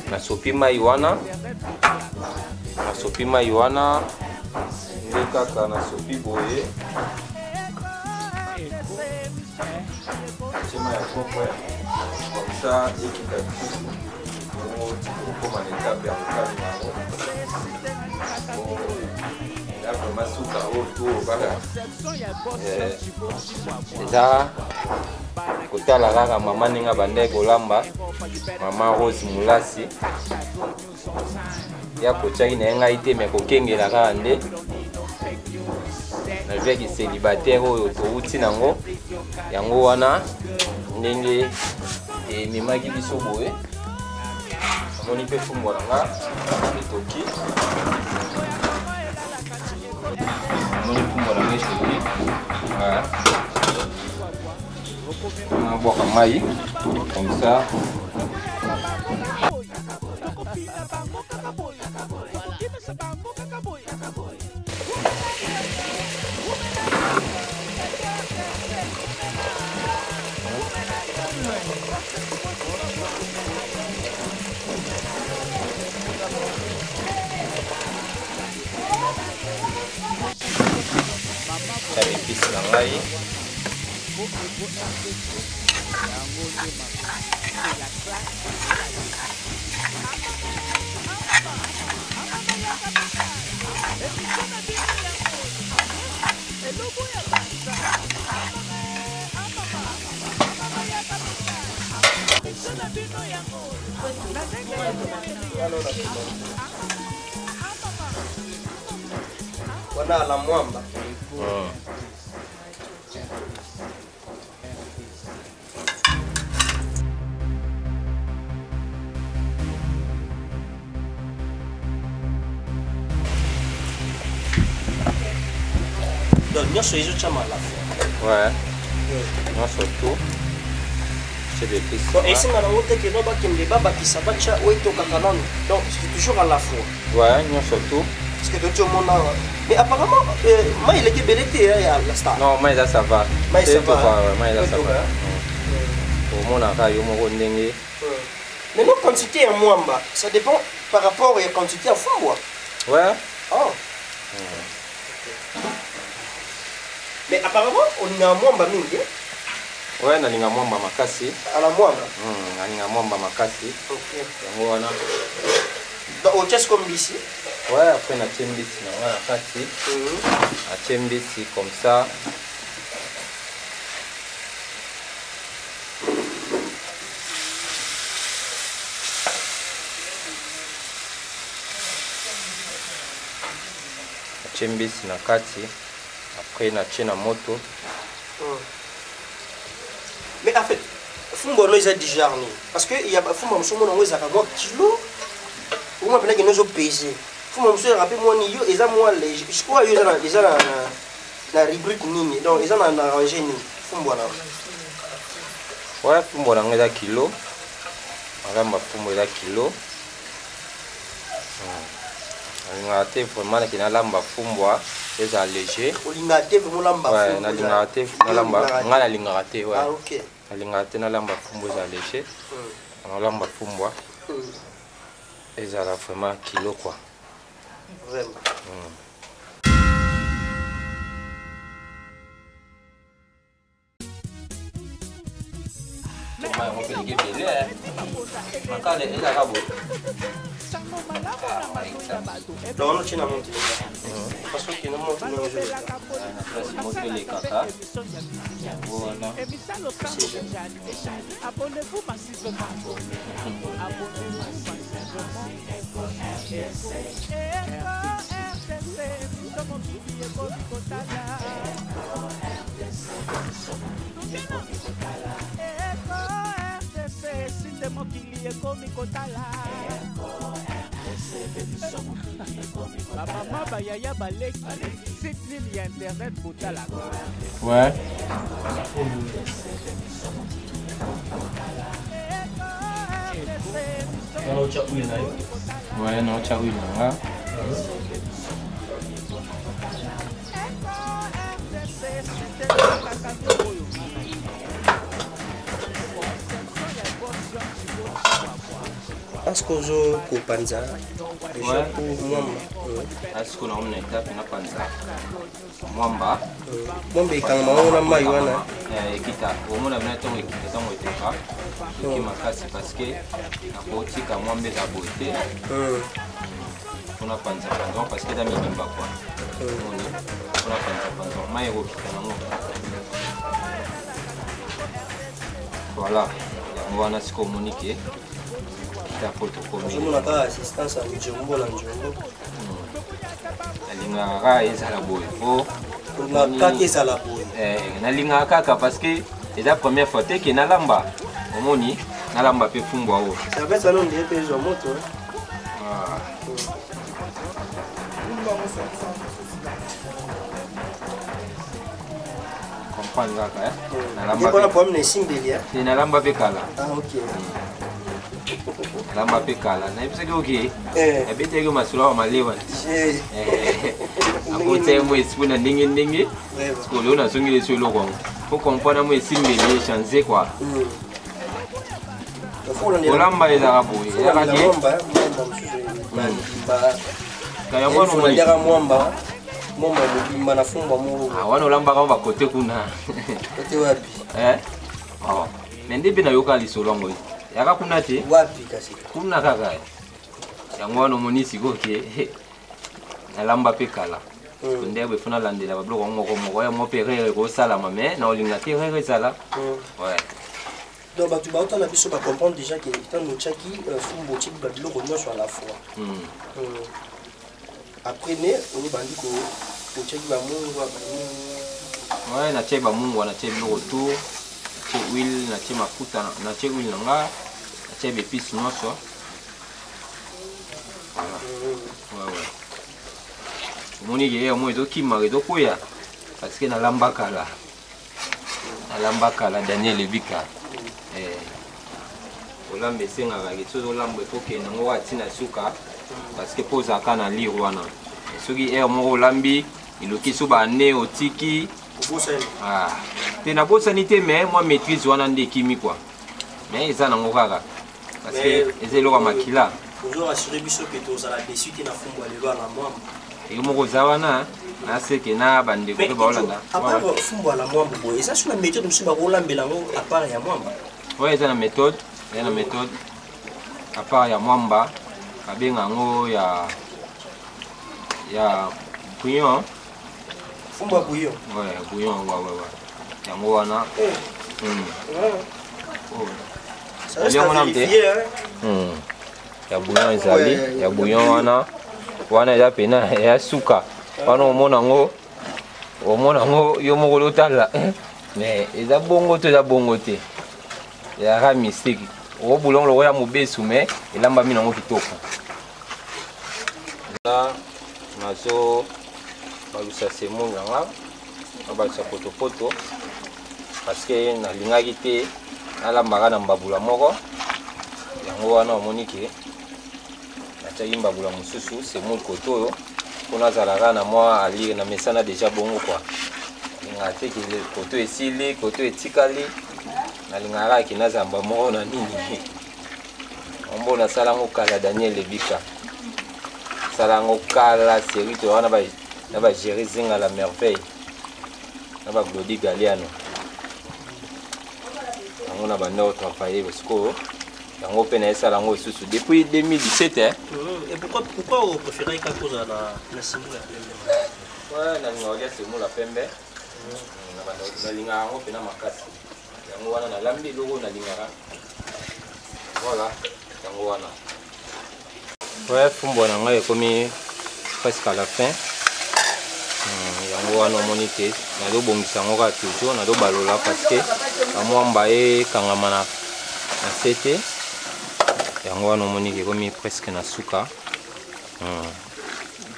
na sopi maiwana ndeka na sopi boye chema ya propre comme ça équipe pour l'étape ya là vraiment souka autour baka déjà kotala kaka mama ninga bande kolamba mama Rose Mulasi ya kochaki na ngai te me kokengela kaka nde na veki célibataire oyo touti nango yango wana ndenge ememaki biso boye amoni mpe fumbo nanga etoki amoni fumbo nanga etoki on boit un maïs comme ça. Ça épice la maïs. Voilà la mwamba. Donc, nous sommes les autres à la fois. Ouais. Nous surtout. C'est des pistes. Et c'est dans l'autre que nous avons des babas qui savent où est au Kakanan. Donc, c'est toujours à la fois. Ouais, nous surtout. Parce que tout le monde a... Mais apparemment, moi, il est belleté, à la star. Non, mais là, ça va. Mais ça va. Mais là, ça va. Au monde, on a eu mon rendez. Mais non, quantité en Mwamba, ça dépend. par rapport à la quantité à fond. Ouais. Oh. Mais apparemment, on a un mwamba mingi. Ouais, nalinga mwamba makasi. À la mwamba. Nalinga mwamba makasi. Ok. Yango wana. Donc, au chess comme ici. Ouais, après na tembisi na wana kati. Na tembisi comme ça. Tembisi na kati. Après na tchena moto. Mais en fait, fumbo no isa dijarni parce que il y a fumbo msomo na ngweza ka moi kilo. Ou moi pena que nous peser. Fumbo msomo rappel moi ni yo eza moi léger. Je crois yo eza na rubrique nini. Donc eza na arranger ni fumbo na. Ouais, fumbo na ngweza kilo. Ngamba fumbo eza kilo. Alingate vraiment ki na lamba fumbwa eza léger. Olingate vraiment lamba fumbwa. Ouais, na lingate na lamba ngala lingate ouais. Ah OK. Alingate na lamba fumbwa eza léger. Na lamba fumbwa. Eza la vraiment kilo quoi. Vraiment. On peut les guérir. Makale eza kabo. Non, non, tu n'as monté. Parce que nous montons nos jeux. Les caca. Voilà. Abonnez-vous massivement. Abonnez-vous massivement. Maman bayaya balek site ligne internet botala. Ouais. Ouais, non, ciao là. Est-ce que vous pour Panza? Ouais, pour Mwamba. Est-ce qu'on a une étape na Panza? Mwamba. Mwamba ikanga mwana maiwana. Kita, au moins on a ton équipe dans le terrain. Qui m'a cassé parce que la politique a moins de la beauté. On a Panza parce que dans mes nimba quoi. On a Panza maïro qui voilà. On va se communiquer. On a pas assistance à Njombo na Njombo. Alingaka ezala boye po kaka ezala boye nalingaka kaka parce que eza première fois te ke nalamba omoni nalamba pe fumbwa o ça fait ça non ndiye pe zo moto comprendre kaka nalamba pe pour me simbeli nalamba pe kala OK nalamba pe kala na ebiseke OK ebeteke masula wa malewa akote mo espuna ndenge ndenge ko leo na songile so lokwa faut comprendre mo esimbeli changer quoi olamba ezaka boye ezaka ke kaya mwana mo ndaka mwamba mwamba mobimba na fumba mo wana olamba ka ba kote kuna kote wapi oh mende bina yoka lisolo ngo yaka kuna te wapi kasi kuna kaka yango wana monisi koke nalamba pe kala nde be funa landela ba bloko ngoko moko ya mopere ko sala mame na olinga te rere sala ouais donc ba tu ba autant na biso ba comprendre déjà que tant no chaki fumbo chiki ba bloko no sur la fois après mais on bandi ko chaki ba mungu ba ouais na cheki ba mungu na cheki bloko tout na cheki huile na cheki mafuta na cheki huile nga na cheki épices noso ouais moni ye mo ezo kima ezo koya parce que nalamba kala Daniel Ebika olamba esengaka ke soki olamba ekokende yango watina suka parce que poza aka na lire wana soki aire moko olambi iloki so bane otiki te nabosani te mais moi maîtrise wana nde ekimi quoi mais eza nango kaka parce que eza eloko ya makila Bonjour, assurez biso que tu as la déçue qui n'a fumba le loin à moi. Et comment vous avez na c'est que na bande de Holanda. À part fumba la moi, et ça sur la méthode monsieur ba Roland Belango à part ya moi. Ouais, c'est une méthode, à part ya mwamba, abenga ngo ya bouillon. Fumba bouillon. Ouais, bouillon ouais. Yango wana. Ça reste à vérifier hein. Ya bouillon ezali, ya bouillon wana ya pena ya suka. Wana omona ngo yo moko lotala. Mais eza bongo te ya ra mystique. O boulon lo ya mobesu mais elamba mina ngo kitoko. Là nazo balusa semo nganga balusa poto parce que nalingaki te nalambaka na mbabula moko yango wana omoni ke natiaki mbabula mosusu semo koto oyo mpona azalaka na mwa alire na mesana déjà bongo kwa nalingaka te ke koto esili koto etikali nalingaka ake nazamba moko na nini ombo nasala ngo kala Daniel Lebika sala ngo kala série to wana na ba gérer zinga la merveille na ba Glody Galiano yango na banda travailler parce que yango pe na esala ngo susu depuis 2017 hein. Et pourquoi vous préférez quelque chose à la simo la pembe? Ouais, na ngolia simo la pembe. Na banda na linga ngo pe na makasi. Yango wana na lambi logo na lingara. Voilà, yango wana. Ouais, fumbo na ngai komi presque à la fin. Yango wana monite na do bongisa ngo ka toujours na do balola parce que amwamba e kangama na sete. Yango wana monite komi presque na suka.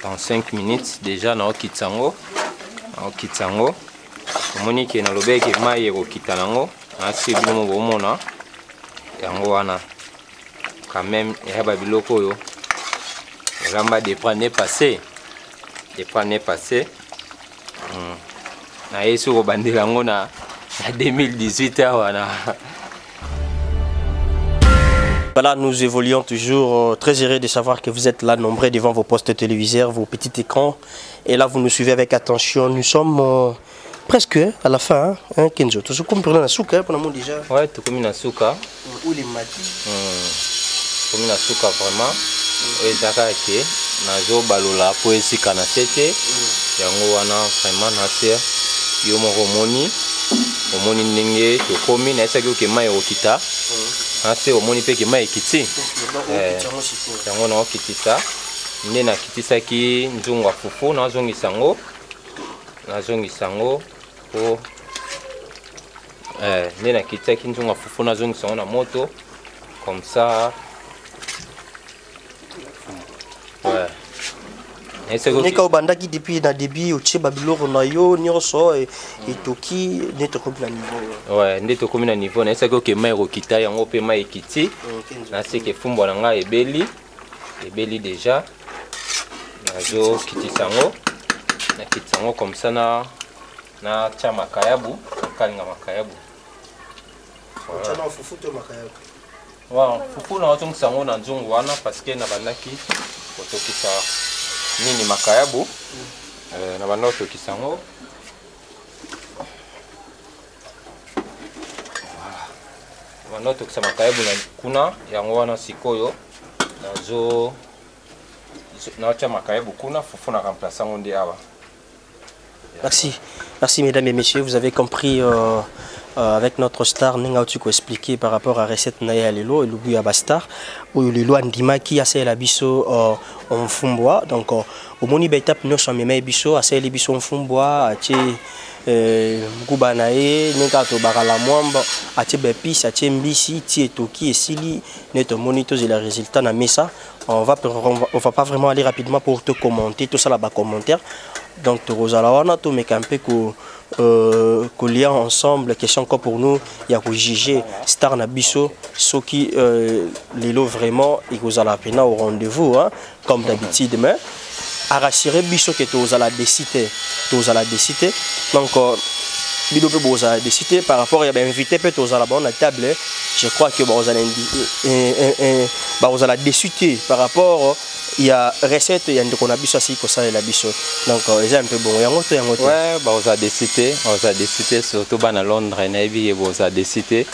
Dans 5 minutes déjà na okitsango. Monike na lobeke mai ko kitanango na sibilo mo bomona. Yango wana quand même ya ba biloko yo. Ramba des prendre passé. Na yesu ko bandela ngo na 2018 wana. Voilà, nous évoluons toujours, très heureux de savoir que vous êtes là nombreux devant vos postes téléviseurs, vos petits écrans. Et là, vous nous suivez avec attention. Nous sommes presque à la fin, hein, Kenzo. Tu sais comment la souka pour le monde déjà? Ouais, tu comme une souka. Où les matis? Comme une souka vraiment. Et zaka ke nazo balola poesi kana sete. Yango wana vraiment na ser. Yo moko omoni ndenge to komi na esa ke mai okita. Ase omoni pe ke mai kiti. Yango na okitisa. Nde na kitisa ki nzungu fufu na zongisa ngo po nde na kitisa ki nzungu fufu na zongisa ngo na moto comme ça. Ouais. Nika obandaki depuis na début au tché babiloko na yo nyonso et toki neto komi na niveau. Ouais, neto komi na niveau na esa ke mai okita yango pe mai kiti. Na seke fumbo na nga ebeli déjà. Nazo kitisango na kitisango comme ça na tia makayabu kalinga makayabu. Voilà. Fufu to makayabu. Wow, fufu na watu ngisango na nzungu wana parce que na bandaki otokisa nini makayabu na banda otokisango. Voilà. Banda otokisa makayabu na kuna yango wana sikoyo nazo na makayabu kuna fufu na remplaçant on dit awa. Merci mesdames et messieurs, vous avez compris avec notre star Nenga Tuko expliqué par rapport à recette Naya Lelo et Lubu Abastar ou Lelo Andima qui a fait la biso en fumbois. Donc au moni betap no sameme biso a fait les biso en fumbois a ti Mukubanae Nenga to bakala mwamba a ti bepis a ti mbisi ti etoki et sili neto monitos et les résultats na mesa. On va pas vraiment aller rapidement pour te commenter tout ça là bas commentaire. Donc Rosalawana to mekampe ko lien ensemble question encore pour nous il y a juger star na biso ceux qui les lots vraiment et vous allez pena au rendez-vous hein, comme d'habitude mais à rassurer biso que tu la décider donc Bido peut vous décider par rapport à l'invité peut aux à la bonne table. Je crois que vous allez décider par rapport il y a recette il y a qu'on a biso aussi que ça la biso. Donc c'est un peu bon. Ouais, vous allez décider surtout à Londres et vous allez décider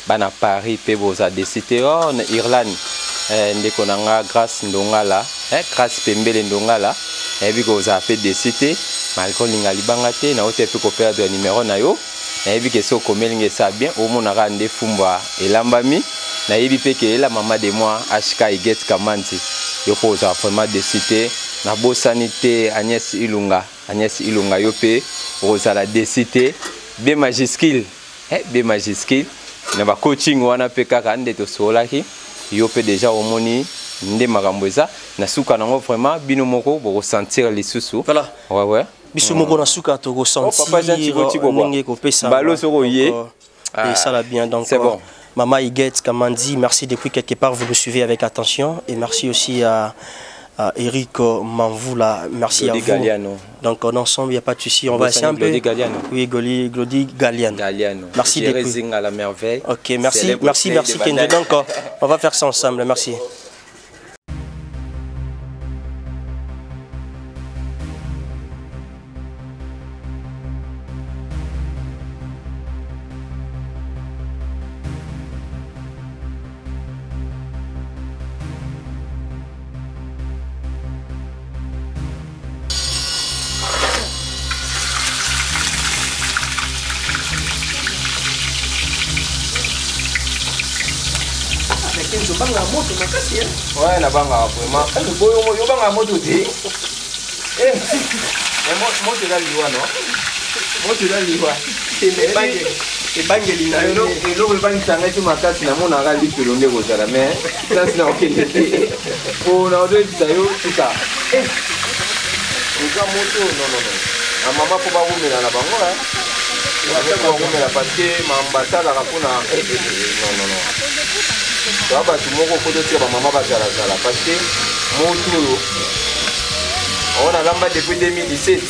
à Paris et vous allez décider en Irlande. Ndeko nanga grâce ndongala grâce pembele ndongala et puis vous avez fait décider malgré l'ingalibanga te na ote pe ko perdre numéro na yo na yebi ke so komelinge ça bien au mona rande fumba elambami na yebi pe ke la maman de moi HK Get Kamanti yo pose vraiment décider na bo sanité Agnès Ilunga yo pe rozala décider B majuscule B majuscule na ba coaching wana pe kaka nde to solaki yo pe déjà au moni nde makamboza na suka nango vraiment bino moko bo ressentir les sous. Voilà. Ouais. Biso moko na suka to ressentir. Papa gentil ninge ko pesa. Balo soro yé. Et ça va bien donc. C'est bon. Maman Iguette Kamandi, merci depuis quelque part vous nous suivez avec attention et merci aussi à Eric Manvoula, merci à vous. Galliano. Donc en ensemble, il n'y a pas de souci. On va essayer un peu. Galliano. Oui, Glody Galliano. Merci de à la merveille. Ok, merci Kende. Donc on va faire ça ensemble. Merci. Ouais, la banque vraiment. Yo banga moto te. Moto la liwa non. Moto la liwa. Et bangeli na yo. Et lo bangi tanga tu makasi na mona ga lipelo ndeko zala mais ça c'est okende te. Oh na odo tayo tuka. Oza moto non. Na mama po ba wumela na bango hein. Avec ba wumela parce que mambata la rapona non. Ça va tout moko koto tia ba mama ba zala parce que moto on a lamba depuis 2017.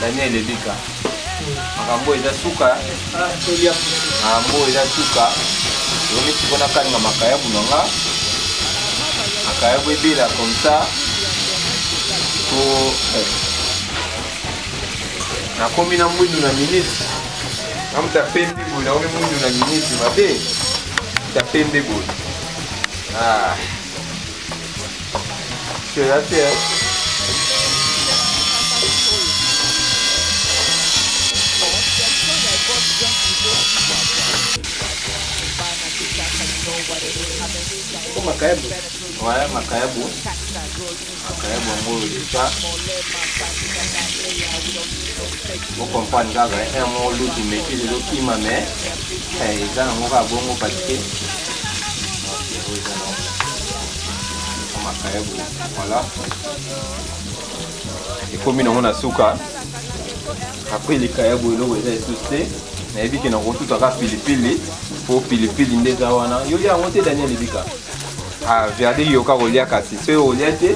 Daniel Lebika. Makambo eza suka. Makambo eza suka. Yoni sikona kanga makaya bunanga. Makaya bebila comme ça. Pour na komi na mwindu na minute. Am ta pembe boy, na omi mwindu na minute mabe. Ta pembe boy. C'est là c'est Makayabu. Ouais, Makayabu. Makayabu ambayo ilikuwa. Vous comprenez là, un mot l'autre métier de l'autre qui m'a mis. Ils ont un bon parce que. Makayabu. Voilà. Et comme nous on a souka. Après les kayabu ils ont été suscités. Mais vu qu'ils n'ont pas tout à fait pilipili. Pour pilipili ndeza wana. Yo ya monté Daniel Lebika. Regardez yoka olia kasi so olia te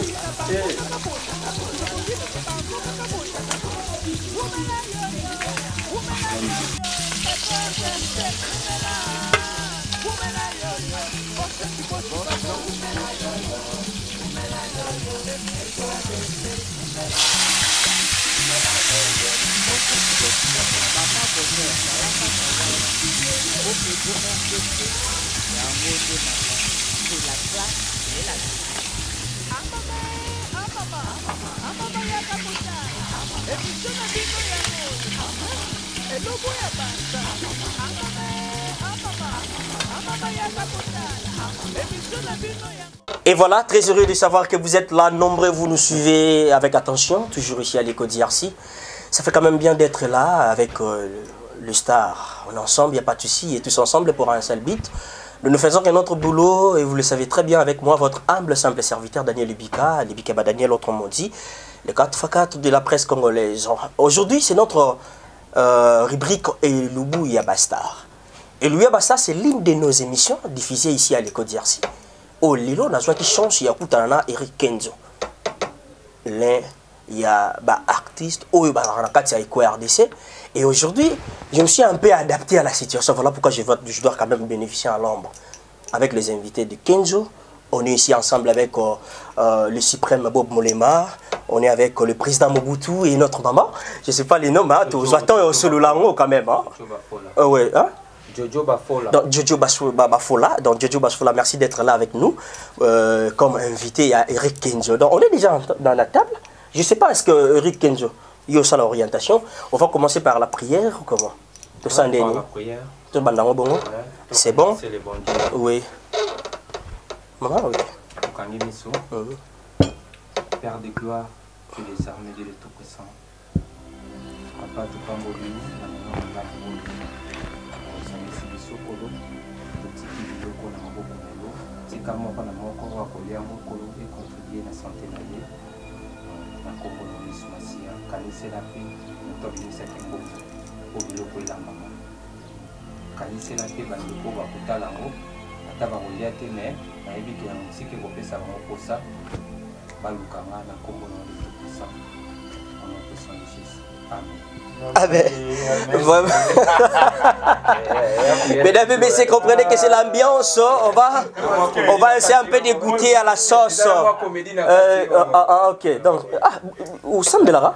Et voilà, très heureux de savoir que vous êtes là, nombreux, vous nous suivez avec attention, toujours ici à l'écho d'IRC. Ça fait quand même bien d'être là avec le star. On est ensemble, il n'y a pas de souci, et tous ensemble pour un seul beat. Nous ne faisons qu'un autre boulot, et vous le savez très bien avec moi, votre humble, simple serviteur Daniel Lebika, Daniel autrement dit, le 4x4 de la presse congolaise. Aujourd'hui, c'est notre rubrique Elubu Yabastar. Elubu Yabastar, c'est l'une de nos émissions diffusées ici à l'écho d'IRC. Oh, Lilo, n'a qui change, il y a Eric Kenzo. L'un il y a bah, artistes, RDC. Et aujourd'hui, je me suis un peu adapté à la situation. Voilà pourquoi je dois quand même bénéficier à l'ombre. Avec les invités de Kenzo, on est ici ensemble avec le suprême Bob Molema, on est avec le président Mobutu et notre maman. Je ne sais pas les noms, mais tu attends au solo lango quand même. Hein? Ouais, hein? Jojo Bafola. Donc, Jojo Bafola. Donc, Jojo Bafola, merci d'être là avec nous. Comme invité, il y a Eric Kenzo. Donc, on est déjà dans la table. Je ne sais pas, est-ce que Eric Kenzo, il y a aussi l'orientation. On va commencer par la prière ou comment? Tout ça, la prière. C'est bon? C'est les bons dieux. Oui. Maman, oui. Père de gloire, tu les armées de Tout-Puissant. Papa, tu peux m'oublier, la Mesdames et messieurs, comprenez que c'est l'ambiance. On va essayer un peu de goûter à la sauce. Ok, donc, où Sambelara?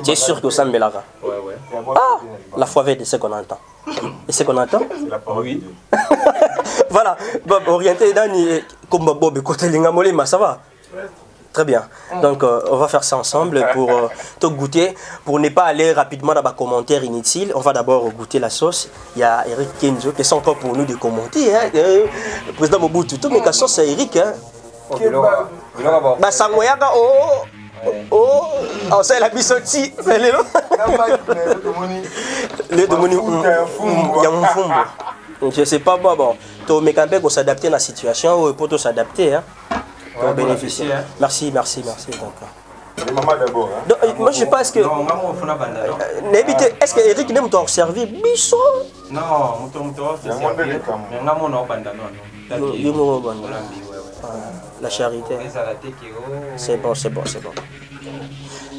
Tu es sûr que Sambelara? Ah, la foi verte, c'est ce qu'on entend. Et ce qu'on entend? Oui. Voilà, Bob, orienté dans comme Bob, côté Lingamolima, ça va? Très bien. Donc, on va faire ça ensemble pour te goûter. Pour ne pas aller rapidement dans les commentaires inutiles, on va d'abord goûter la sauce. Il y a Eric Kenzo qui est encore pour nous de commenter. Hein. Le président Mobutu, tout la sauce, c'est Eric. Hein. Bah, ça m'a on sait la bisoti. Je sais pas, bon. Mais quand même, on s'adapte à la situation, pour s'adapter. Hein. Pour bénéficier. Merci. D'accord. Maman d'abord. Moi je pense que. Est-ce que Eric n'aime pas servir Bisso? Non, c'est la charité. C'est bon.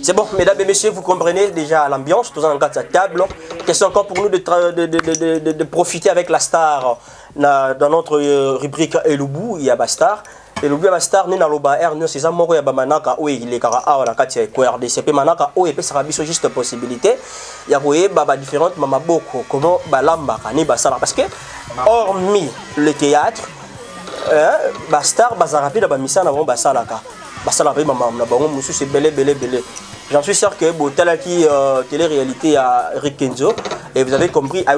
C'est bon, mesdames et messieurs, vous comprenez déjà l'ambiance, tous en cas de sa table. Question encore pour nous de profiter avec la star dans notre rubrique Elubu, il y a Bastar. Et le bien star n'est pas le c'est ça moko ya bamanaka oui il est kara a la katia ko RDC pe manaka o et pe ça biso juste possibilité ya koye baba différentes mama boko comment balamba kani basala parce que hormis le théâtre bastar bazarapi da bamisa na bon basalaka basala pe mama na bango musu c'est belé. J'en suis sûr que Botala qui télé-réalité à Eric Kenzo et vous avez compris à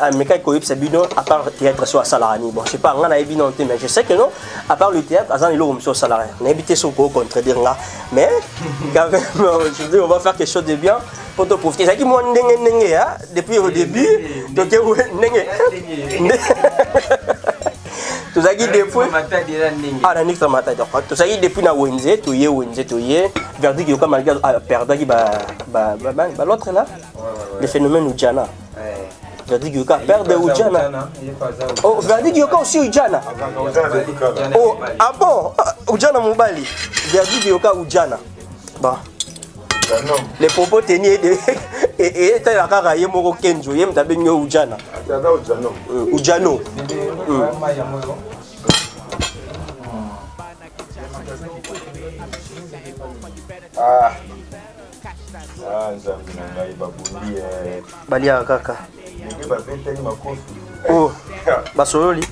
Meka Koyip Sabino à part théâtre sur Salarani. Bon, je sais pas, on a évident mais je sais que non, à part le théâtre, Azan il est sur Salarani. On a évité son contredire là, mais quand même, aujourd'hui on va faire quelque chose de bien pour te profiter. C'est qui moi depuis au début, donc tout ça qui depuis tout ça qui depuis na Wenze to ye verdict yo comme malgré perdre qui l'autre là le phénomène Ujana verdict yo perdre Ujana oh verdict yo aussi Ujana oh ah bon Ujana mobali verdict yo Ujana bon les propos tenus et la cara ye moko Kenzo ye mtabe nyo Ujana Ujano balia kaka oh basololi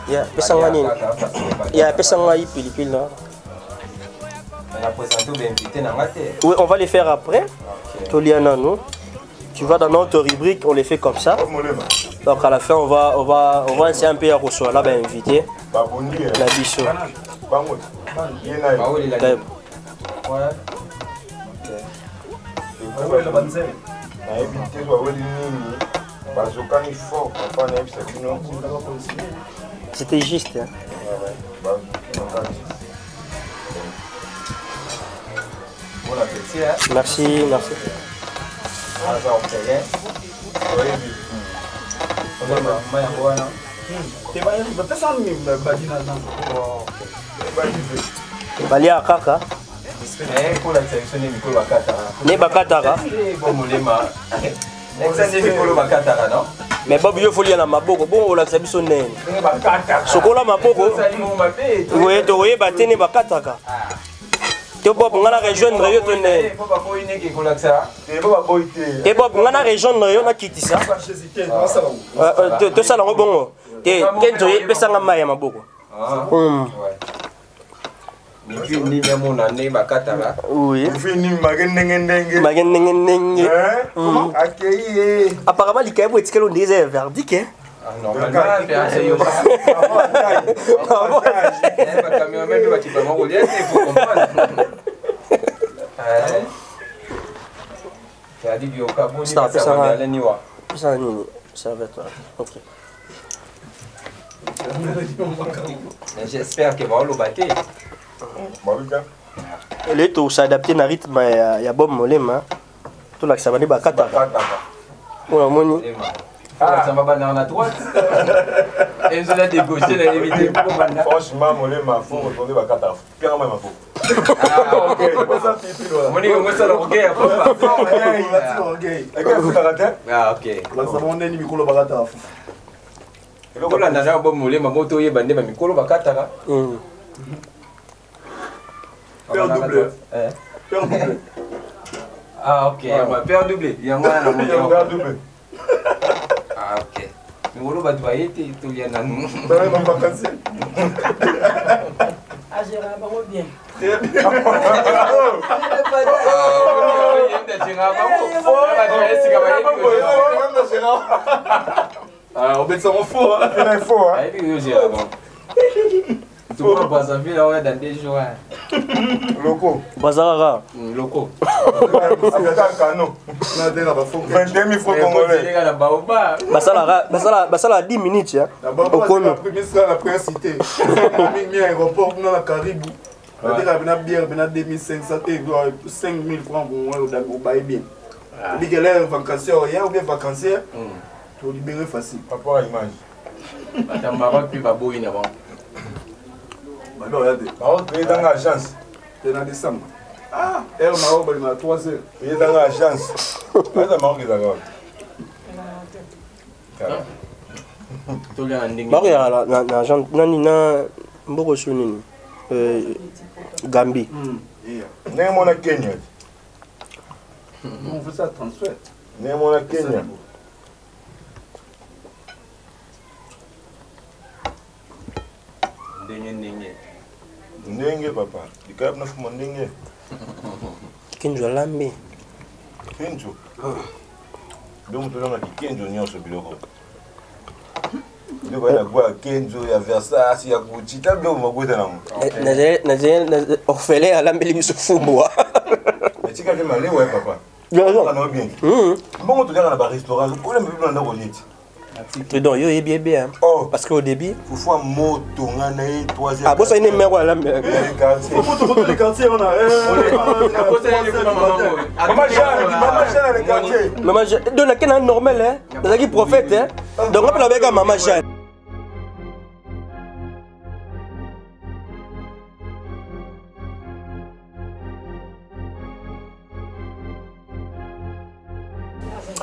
ya pesanga nini ya pesanga pilipili là. Oui, on va les faire après. Toliana, nous. Tu vas dans notre rubrique, on les fait comme ça. Donc à la fin, on va essayer un peu à recevoir là, ben invité. La bicho. C'était juste. Hein. Merci. balia kaka ne bakataka mais Bob yo folia na maboko bon olakisa biso nene sokola maboko oye batene bakataka te Bob ngana rejoindre yo to nene te Bob ngana rejoindre yo na kitisa tosala ngo bongo te Kenzo ye pesanga mai ya maboko ni mona ne bakataka oui fini magenenge apparemment likaibo etikelo ndeze verdict hein normalement c'est yo j'espère que va le battre. Elle tout s'adapter na rythme ya Bob Molema. Tout là que ça va ba kata. On moni. Ça va pas dans la droite. Et je l'ai dégauché là éviter. Franchement Molema faut retourner ba kata. Pierre même faut. Ah OK. Moni moi ça le regard Ah OK. Là ça mon ennemi mikolo ba kata. Eloko la ndana Bob Molema moto ye bande ba mikolo ba kata. Père doublé. Père doublé. Ah ok, père doublé. Il y a moi là mon père doublé. Ah ok. Mais on va doyer tout lien dans nous. Dans les vacances. Ah j'ai vraiment bien. Ah, on met ça en faux. Il est faux. Ah, il est faux. Tout le monde passe à vie là dans des jours. Locaux. Bazara. Locaux. C'est un canon. 22 000 francs congolais. Basala 10 minutes. D'abord, la première cité. Il y a un aéroport dans la Caribou. Il y a une bière, il y a 2500, 5 000 francs pour moi, au bail bien. Il y a un vacancier, il y a un vacancier. Tu vas libérer facile. Par rapport à l'image. Attends, Maroc, puis Babo, il y a bon. Alors, regardez. Maroc, il est dans l'agence. C'est en décembre. Ah, elle Maroc, il a 3 heures. Il est dans l'agence. Regarde Maroc, il est d'accord. Maroc, il y a l'agence. Nani, Mboko Sunini. Gambie. N'est-ce pas Kenya? On fait ça transfert. N'est-ce pas Kenya? Ndenge papa, dikap na fuma ndenge. Kenzo lambe. Kenzo. Donc tu as Kenzo nyonso biloko. Ndeko ya kwa Kenzo ya Versace ya Gucci tablo magweta nango. Na orphelin à lambe biso fumwa. Mais tika ke malé ouais papa. Non bien. Bon tu dans ba restaurant, ko le mbilo na boniti. Donc, yo bien bien. Oh, parce qu'au début, il faut un mot tourner 3e. Ah, bon, ça une numéro là. Les quartiers, on a. Maman Jeanne, les quartiers. Maman Jeanne, donc là, c'est normal, hein. C'est qui prophète, hein. Donc, on peut avec Maman Jeanne.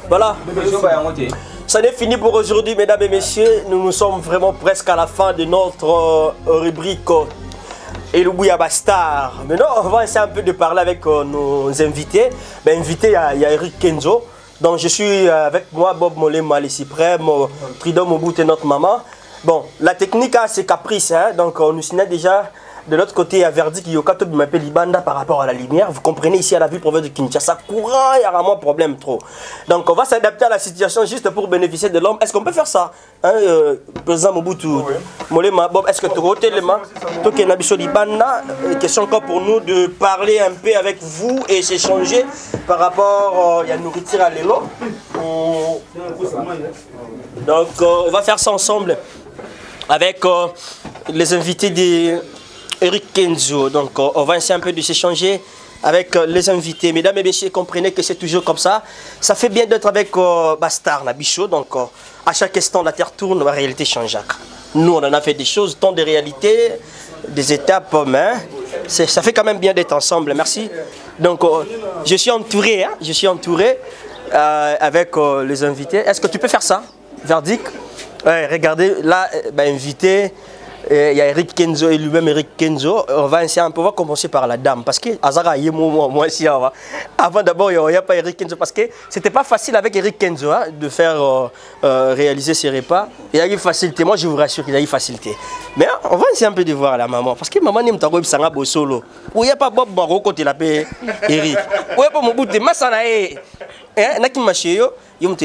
Voilà. Ça n'est fini pour aujourd'hui, mesdames et messieurs. Nous sommes vraiment presque à la fin de notre rubrique Elubuya Bastar. Maintenant, on va essayer un peu de parler avec nos invités. Ben, invité, il y a Eric Kenzo. Donc, je suis avec moi, Bob Molema, les Cyprem, Tridom Mobout et notre maman. Bon, la technique a ses caprices. Hein? Donc, on nous signale déjà. De l'autre côté, il y a Verdi qui m'appelle Libanda par rapport à la lumière. Vous comprenez, ici à la ville province de Kinshasa, courant, il y a vraiment problème trop. Donc on va s'adapter à la situation juste pour bénéficier de l'homme. Est-ce qu'on peut faire ça, hein, président Mobutu? Molema, Bob, est-ce que tu as tellement Libanda, question encore pour nous de parler un peu avec vous et s'échanger par rapport à la nourriture à l'élo. Donc on va faire ça ensemble avec les invités des Eric Kenzo. Donc on va essayer un peu de s'échanger avec les invités. Mesdames et messieurs, comprenez que c'est toujours comme ça. Ça fait bien d'être avec Bastar Nabicho. Donc à chaque instant, la terre tourne, la réalité change. Nous, on en a fait des choses, tant de réalités, des étapes, mais ça fait quand même bien d'être ensemble. Merci. Donc, je suis entouré, avec les invités. Est-ce que tu peux faire ça, Verdict? Ouais, regardez, là, invité. Il y a Eric Kenzo et lui-même Eric Kenzo. On va commencer par la dame. Parce que Azara, moi aussi, avant d'abord, il n'y a pas Eric Kenzo. Parce que c'était pas facile avec Eric Kenzo de faire réaliser ses repas. Il y a eu facilité. Moi, je vous rassure qu'il y a eu facilité. Mais on va essayer un peu de voir la maman. Parce que maman n'aime pas Sanga Bosolo. Où il n'y a pas Bob Baro côté la paix Eric. Où il n'y a pas mon bout de Massanae. Naki Macheyo.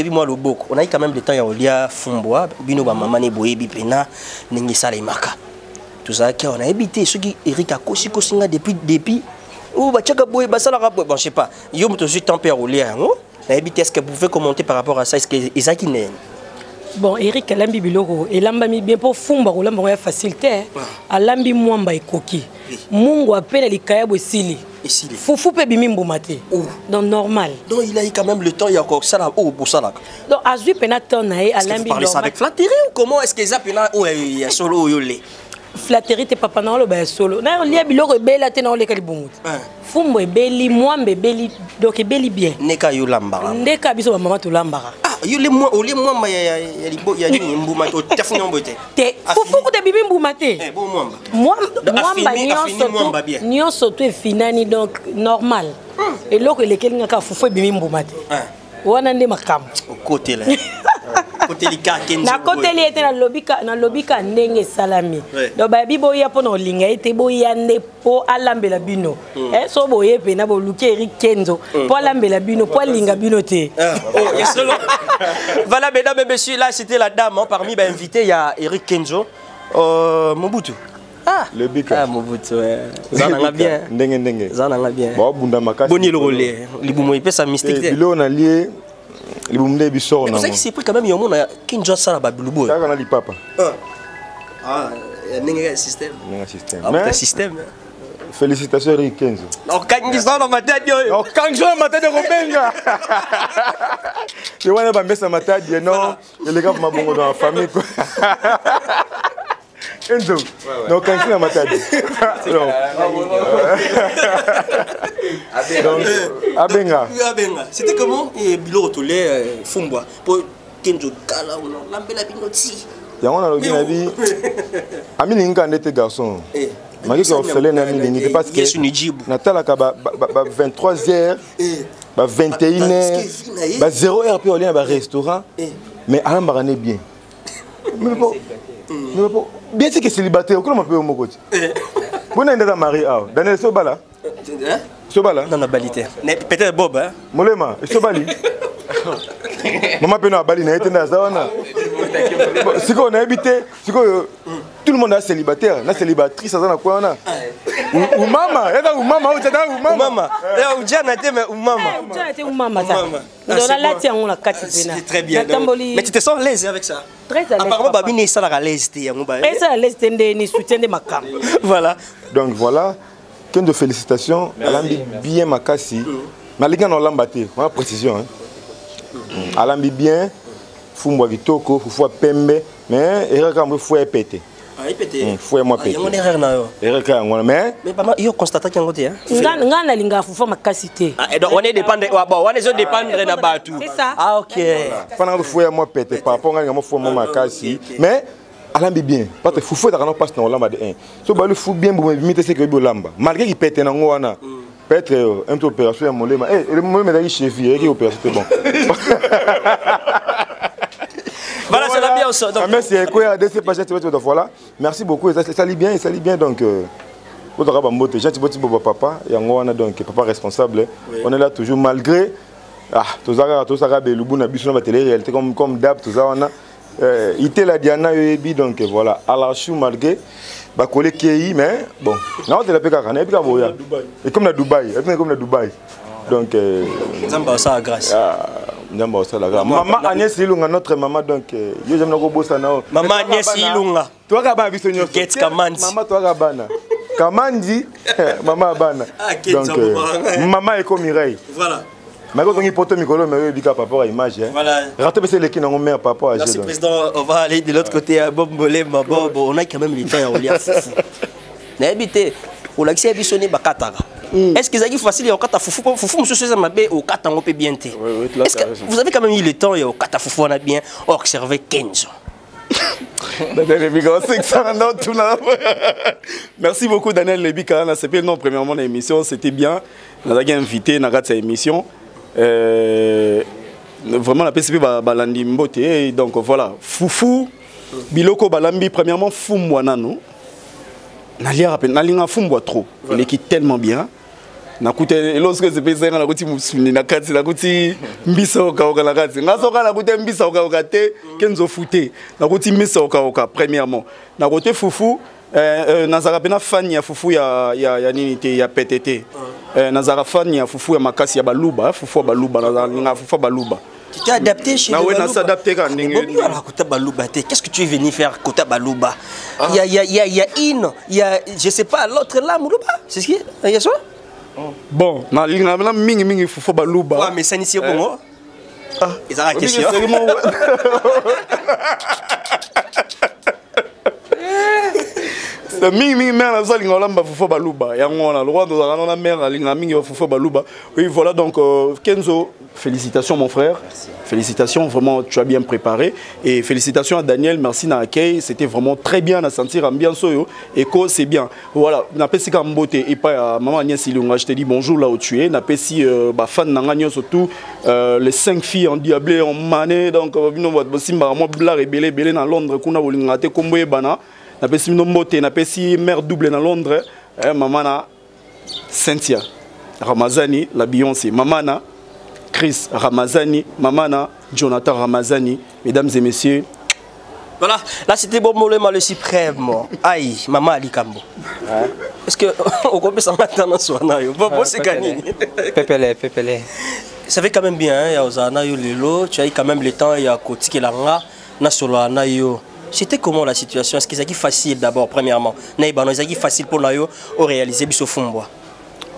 Moi le bok on a eu quand même des temps il y a Fumboa bino ba maman ne boye bipena ningi sala imaka tout ça qui on a évité ceux qui Eric a kosi kosinga depuis ou ba tchaka boye ba sala bon je sais pas yo mto juste tempère au lien on a évité. Est-ce que vous pouvez commenter par rapport à ça? Est-ce que Isaki ne bon Eric alambi biloko elambami bien pour Fumba ko lamba ya facilité alambi mwamba ekoki mungu apela likaya bosili Foufou peut bimi mbumate. Donc normal. Donc il a eu quand même le temps, il y a encore ça là pour ça là. Donc Azui penaton nae alambi. Vous parlez ça avec flatterie ou comment est-ce que ça pena il y a solo yolé? Flatterie te papa na lo ba solo. Na lia biloko bela te na ole kalibungu. Fumbo beli mwambe beli donc beli bien. Neka yolambara. Ndeka biso ba mama to lambara. Ah yole moi ole mwamba ya ni mbumate o tafuni mbote. Te foufou ko te bimi mbumate. Bon mwamba. Mwamba nyonso to finani donc normal. Et loko lekel ngaka foufou bimi mbumate. Wana nde makambo. Au côté là. Côté lika Kenzo. Na côté li était na lobika ndenge salami. Donc ba bibo ya pona olinga ete boya nde po alambela bino. So boye pe na bo luki Eric Kenzo po alambela bino po linga bino te. Oh, solo. Voilà mesdames et messieurs, là c'était la dame parmi les invités, il y a Eric Kenzo. Mobutu. Ah, le bika. Ah, Mobutu. Zananga bien. Ndenge. Zananga bien. Bon, bunda makasi. Boni le relais. Libumo il peut sa mystique. Bilo na lié. Libumde bisor na. Vous savez que c'est pris quand même il y a mon Kinjo sala babilubo. Ça kana li papa. Ah, ndenge système. Ndenge système. Mais système. Félicitations Eric Kenzo. Non, kangizo na matadi yo. Non, kangizo na matadi ko benga. Je wana ba mbesa matadi non, les gars mabongo dans la famille quoi. Enzo. Donc kangizo na matadi. Donc abenga. C'était comment Bilo Tolé Fumboa pour Kenzo kala ou lambela binoti. Yango na lobi na bi. Ami ninga ndete garçon. Maki ko fele na mi ningi parce que natala ka ba 23h ba 21h ba 0h puis on est ba restaurant mais alamba rané bien. Mais bon bien c'est que célibataire comment peut mon côté. Bon enda mari ah Daniel Sobala. Sobala dans la balité. Peut-être Bob hein. Molema Sobali. Maman peut na bali na été na zawana. Si on a habité, si tout le monde est célibataire, la célibataire ça na quoi na. Ou maman, et ou maman ou tata ou maman. Et ou Diana était mais ou maman. Diana était ou maman ça. Dans la latte on la quatre pena. C'est très bien. Mais tu te sens à l'aise avec ça? Très à l'aise. Apparemment babi ne ça la l'aise té yango ba. Et ça la l'aise tende ni soutien de makam. Voilà. Donc voilà, qu'une de félicitations, elle a bien makasi. Malika no lambaté, on a précision hein. Alambi bien, Fumboa Vitoko, Fufua Pembe, mais Erika me fouet pété. Ah, il pété. Fouet moi pété. Il y a une erreur là. Erika mais maman, il constate qu'il y a un côté hein. Ngana linga Fufua makasité. Ah, donc on est dépendre bon, on est dépendre na batu. C'est ça. Ah OK. Pendant que fouet moi pété par rapport à moi fouet moi makasi, mais Alambi bien, parce que Fufua da kana passe dans lamba de 1. So ba le fou bien pour me c'est que bo lamba. Malgré qu'il pété na ngwana. Peut-être un peu opération à mon lait, mais le moment où je suis qui opération c'est bon. Voilà, c'est la bien aussi. Merci, voilà. Merci beaucoup, ça lit bien donc. Papa, donc papa responsable. On est là toujours malgré tout ça comme d'hab tout ça on a été la Diana donc voilà à la chou malgré bah collé qui mais bon non c'est la PK et comme la Dubaï donc Nzamba ça grâce Nzamba ça la grâce maman Agnès Ilunga notre maman donc yo j'aime nako bossa na maman Agnès Ilunga toi ka ba biso nyonso Get Kamandi maman toi ka bana Kamandi maman bana donc maman Eko Mireille voilà Mais quand on y porte micro, mais il y a par rapport à l'image. Voilà. Ratez les qui n'ont mère par rapport à. Merci président. On va aller de l'autre côté à Bob Bolem. Bob, on a quand même le temps à relire. N'habitez. Pour l'accès à Bissonné Bakatara. Est-ce que c'est facile au kata foufou monsieur ça m'a bien au kata on peut bien te. Est-ce que vous avez quand même eu le temps et au kata foufou on a bien observé Kenzo. Merci beaucoup Daniel Lebika. C'est le nom premièrement de l'émission, c'était bien. On a invité dans cette émission. Vraiment la PCP balandi mbote donc voilà foufou biloko balambi premièrement fumwana no. Nalinga fumbwa trop. Il est tellement bien. Nakute lorsque c'est pesé na kuti musuni na kati na kuti mbisa oka na kati. Ngasoka na kuti mbisa oka te kenzo fute. Na kuti mbisa oka premièrement. Na côté foufou nazara pena fan ya foufou ya nini te ya PTT. Nazara fan ya foufou ya makasi ya baluba, foufou baluba na foufou baluba. Tu t'es adapté chez Baluba. Qu'est-ce que tu es venu faire Kota Baluba? Il y a une, il y a, je sais pas, l'autre là, Moulouba. C'est ce qui est? Il y a ça? Bon, na mingi foufou Baluba. Ouais, mais ça n'est pas bon. Ah, ils ont la question. Mingi mère na zali ngolamba foufou Baluba. Ya ngona, le roi de la mère na mingi foufou Baluba. Oui, voilà donc Kenzo. Félicitations mon frère. Merci. Félicitations, vraiment tu as bien préparé et félicitations à Daniel, merci na accueil, c'était vraiment très bien à sentir ambiance et que c'est bien. Voilà, na pesi ka mbote et pas maman Agnès Ilunga, je te dis bonjour là où tu es. Na pesi fan na ngagno surtout les 5 filles en diablé en mané donc bino bosimba mo bla rebelle belé na Londres kuna bolinga te komboye bana. Na pesi no mbote, na pesi mère double na Londres, maman na Cynthia Ramazani, la Beyoncé, maman na Chris Ramazani, Mamana, Jonathan Ramazani, mesdames et messieurs. Voilà, là c'était Bob Molema le suprême. Aïe, Maman Ali Kambo. Est-ce que on peut s'en attendre dans ce soir? Bon, c'est gagné. Pépélé. Ça fait quand même bien, il y a Ozana, Lelo, tu as eu quand même le temps, il y a Koti Langa, Nasolo Nayo. C'était comment la situation? Est-ce que c'est facile d'abord, premièrement? C'est facile pour Nayo de réaliser Bissofumbois?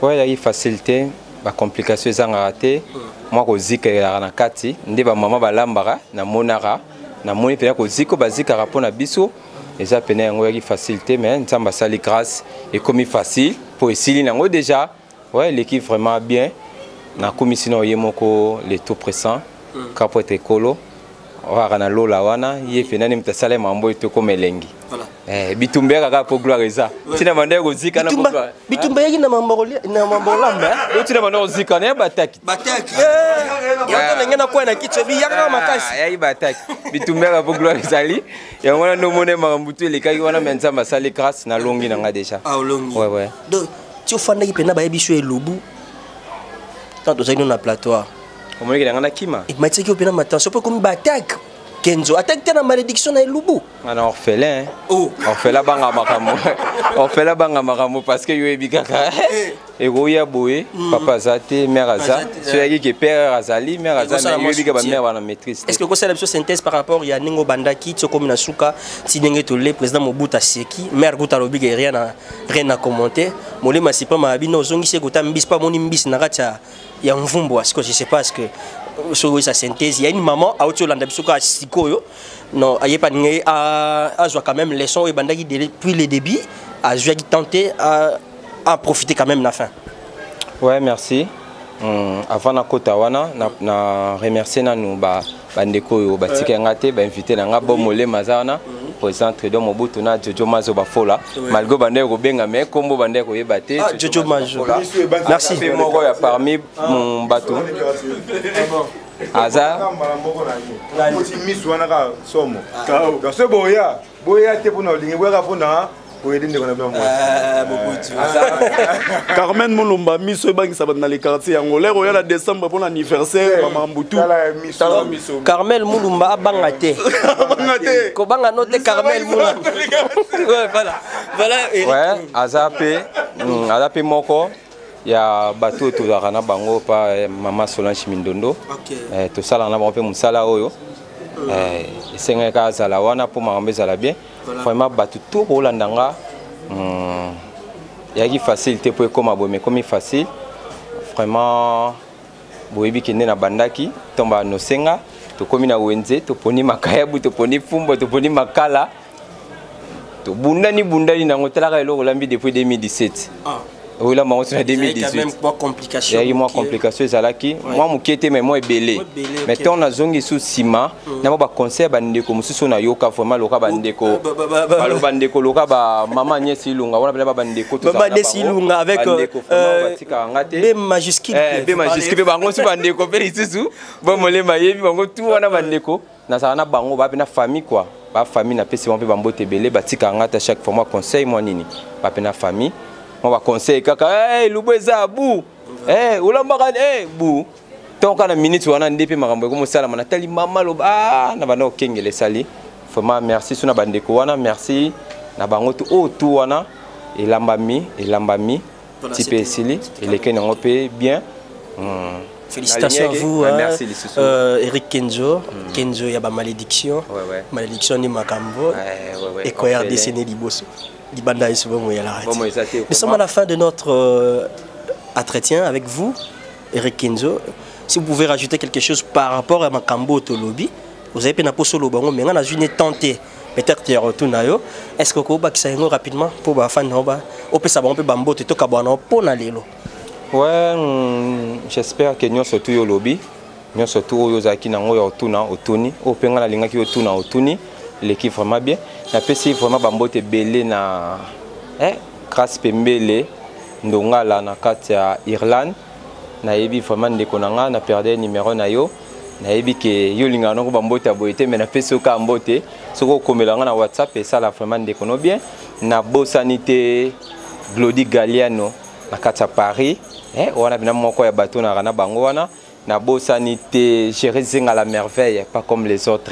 Oui, il y a eu facilité. Ba complication ezanga raté moi ko zika na kati nde ba mama balambara na monara na moni pena ko ziko bazika rapona biso eza pena yango ya facilité mais nzamba sali grâce et comme facile pour esili nango déjà ouais l'équipe vraiment bien na commission yemoko les tout pressant kapote kolo wa na lola wana ye pena ni mtasale mambo to comme elengi voilà bitumbera ka pour gloire eza tina mandé ko zika na pour gloire bitumbera na mambolamba tina mandé ko zika na bataki ya ngena kwa na kitso bi yakana makasi ya bataki bitumbera pour gloire ezali ya wana no mone makambutu elekaki wana menza masali grâce na longi na nga déjà ah longi ouais donc tu ofanda ki pena ba yebiso elubu tant ozali na plateau on m'a dit que na kima et m'a dit que pena matin pour comme batak Kenzo attaque na malédiction na elubu ana orphelin oh orphelin banga makamo orphelin banga makamo parce que yoyebi kaka et roya boé papa zate mère aza celui qui père azali mère aza mais yoyebi ka ba mère wana maîtrise. Est-ce que vous savez la synthèse par rapport il y a ningo bandaki tsoko na suka tinenge to le président Mobutu Seki mère Guta lobi rien à commenter molé masipa mabino zongi se Guta mbis pas moni mbis na racha ya mvumbo parce que je sais pas ce que sur sa synthèse il y a une maman à autour de la sikoyo non il y a pas à jouer quand même leçon et bandaki depuis le début à jouer tenter à profiter quand même la fin. Ouais merci. Avant na kota wana na remercier na nous ba bandeko yo batika ngate ba inviter na nga bomole mazana président de Mobutu na Jojo Mazo bafola malgré bandeko benga mais kombo bandeko yebate Jojo Mazo. Merci moko ya parmi mon bateau. Aza boya te pona lingi boya pona Carmen Moulumba, Miss Bank Sabat dans les quartiers angolais, il y a décembre pour l'anniversaire, Maman Mboutou. Carmel Moulumba, Bangate. Kobanga note Carmel Moulumba. Voilà. Ouais, Azapé Moko. Il y a bateau tout à Rana Bango par Maman Solange Mindondo. Tout ça, on a un peu Moussala Oyo. C'est un cas à la Wana pour m'arranger à la bien. Vraiment, bateau tout pour l'Andanga. Il y a une facilité pour comme mais comme facile. Vraiment, boyebi kende na bandaki tomba no senga to komi na wenze to poni makayabu to poni fumba to poni makala to bundani nango telaka eloko lambi depuis 2017 oui là moi c'est 2018 quand même pas complication il y a moins complication ezalaki moi mukete mais moi belé mais tant na zongi sous ciment na ba conseil bande ko mususu na yoka vraiment loka bande ko bande ko loka ba mama nyesi lunga wana ba bande ko tout ça mama nyesi lunga avec B majuscule bango su bande ko pe lisusu bon mole mayebi bango tout wana bande ko na sana bango ba na famille quoi ba famille na pesi pe bambote belé batika ngata chaque fois moi conseil moi nini ba pe na famille on va conseiller kaka lubo eza bu ulambaka bu tonka na minute wana ndepe makambo ko mosala mana tali mama loba na bana okengele sali vraiment merci suna bandeko wana merci na bango tout wana elambami type esili eleke nango pe bien. Félicitations à vous, merci Eric Kenzo. Kenzo, il y a ma malédiction. Malédiction ni makambo. Et quoi, RDC ni liboso. Nous sommes à la fin de notre entretien avec vous, Eric Kenzo. Si vous pouvez rajouter quelque chose par rapport à Makambo Tolobi, vous avez pas solo bango, mais on a une tenté. Peut-être qu'il y a retour nayo. Est-ce que vous pouvez rapidement pour les fans on peut savoir un peu bambo te toka bwana pour nalelo. Ouais, j'espère que nous surtout au lobby, nous surtout aux zaki nango ya otuna otuni, openga la linga ki otuna otuni. L'équipe vraiment bien. Na pesi vraiment bambote belé na grâce pembele ndongala na kati ya Irlande. Na yebi vraiment ndeko nanga na perdre numéro na yo. Na yebi ke yo linga noko bambote aboyete mais na pesi oka mbote soko komelanga na WhatsApp et ça la vraiment ndeko no bien. Na bosanité Glody Galiano na kati ya Paris. Wana bina moko ya bateau na rana bango wana. Na bosanité Jérémy à la merveille pas comme les autres.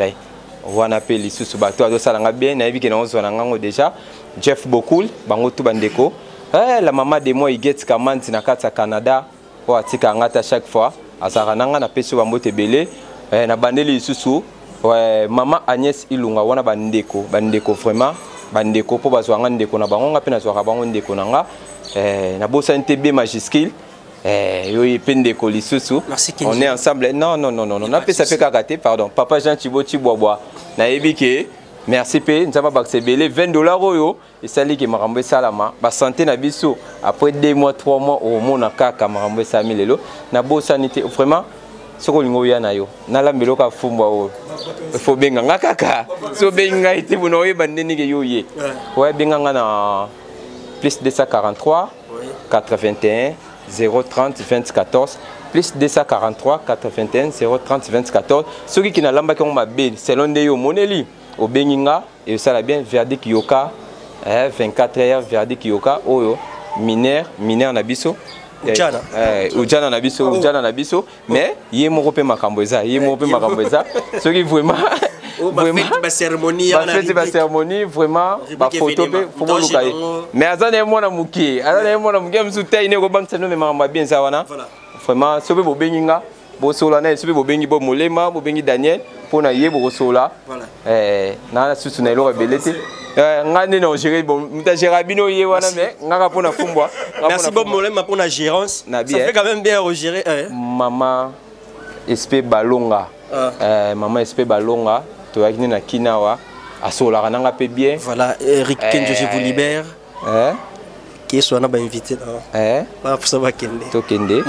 On appelle les sous-bateaux à Dosalanga bien, naïbi qui n'ont pas déjà. Jeff Bokoul, bango tout bandeko. La maman de moi, il get Kaman, Tinakata Canada, ou à Tikangata chaque fois. À Sarananga, na peso bambote belé. Na bandeli sous maman Agnès Ilunga, wana bandeko vraiment. Bandeko, pour bazoangan ndeko na bango, ngapena zoara bango ndeko nanga. Na bossa NTB majuscule. Merci. On est ensemble. Non. On a fait ça fait kakaté, pardon. Papa Jean Thibaut Tibobois. Na ebike. Merci P. Nous avons accepté $20 oyo. Et ça li que marambe salama. Ba santé na biso. Après 2 mois, 3 mois au mona kaka marambe samilelo. Na bo sanité vraiment. Soko lingo ya na yo. Na lambelo ka fumba o. Faut benga ngakaka. So benga ite bono ye bandeni ke yo ye. Ouais benga na plus 243 81 030 2014 plus 243 81 030 2014 ceux qui n'a lamba qui ont ma belle selon de yo moneli au beninga et ça la bien verdict yoka 24 heures verdict yoka oyo mineur na biso ujana na biso mais yé mo pe makambo eza ceux qui vraiment ma cérémonie vraiment ba photo pe faut luka mais azana mona muki msutai ne ko bangsa no me mama bien ça wana vraiment sobe bo benginga bo sola na sobe bo bengi bo molema bo bengi Daniel pona yebo ko sola na susu na ilo belete ngane na gérer bon muta gérer bino ye wana mais ngaka pona fumbwa merci Bob Molema pour la gérance ça fait quand même bien gérer maman SP Balonga maman SP Balonga to yakini na kinawa asola kananga pe bien voilà Eric Kenzo je vous libère qui soit na ba invité là pour ça va kende to kende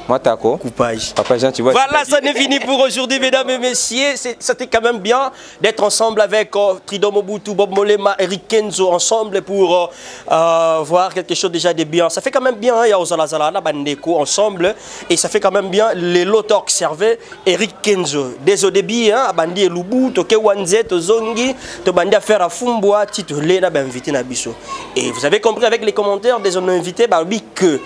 Matako coupage. Papa Jean, tu vois. Voilà, ça n'est fini pour aujourd'hui, mesdames et messieurs. C'était quand même bien d'être ensemble avec Tridom Mobutu, Bob Molema, Eric Kenzo, ensemble pour voir quelque chose déjà de bien. Ça fait quand même bien, il y a Ozalazala, Bandeko, ensemble. Et ça fait quand même bien les lots observés. Eric Kenzo, dès au début, Bandi et Lubu, Toke Wanze, Tozongi, Tobandi à faire à Fumboa, titulé, invité Nabiso. Et vous avez compris avec les commentaires des invités, que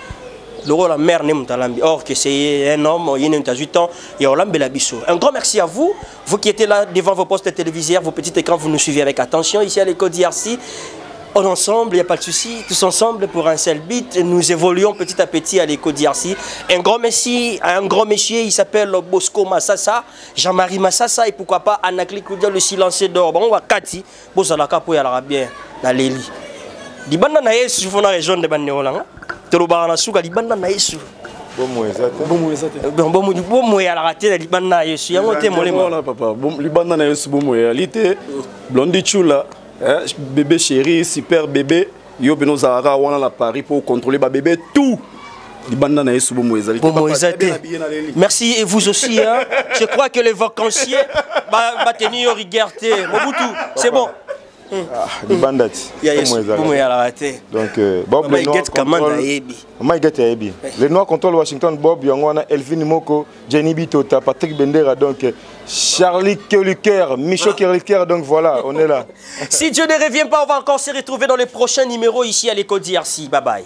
le rôle la mère Nemutalambi. Or que c'est un homme, il a 18 ans, et Olambe Labisso. Un grand merci à vous, vous qui étiez là devant vos postes téléviseurs, vos petits écrans, vous nous suivez avec attention ici à l'école d'IRC. On ensemble, il n'y a pas de souci, tous ensemble pour un seul but, nous évoluons petit à petit à l'école d'IRC. Un grand monsieur, il s'appelle Bosco Massassa, Jean-Marie Massassa, et pourquoi pas Anakli Koudia, le silencieux d'or. Bon, on va Kati, Bozalaka pour y aller bien, dans l'Eli. Di banda na Yesu fona région de Bandeolanga. Tolobana suka di banda na Yesu. bomo ya la raté la libana yesu yango te molema papa libana na yesu bomo ya lité Blondie Chula bébé chéri super bébé yo beno zara wana la Paris pour contrôler ba bébé tout. Merci et vous aussi hein. Je crois que les vacanciers va tenir rigueur. C'est bon. Les bandits. Donc les Noirs contrôlent Washington, Bob Yangwana, Elvin Moko, Jenny Bitota, Patrick Bendera, donc Charlie Keluker, Michaud Keluker, donc voilà, on est là. Si Dieu ne revient pas, on va encore se retrouver dans les prochains numéros ici à l'école d'IRC. Bye bye.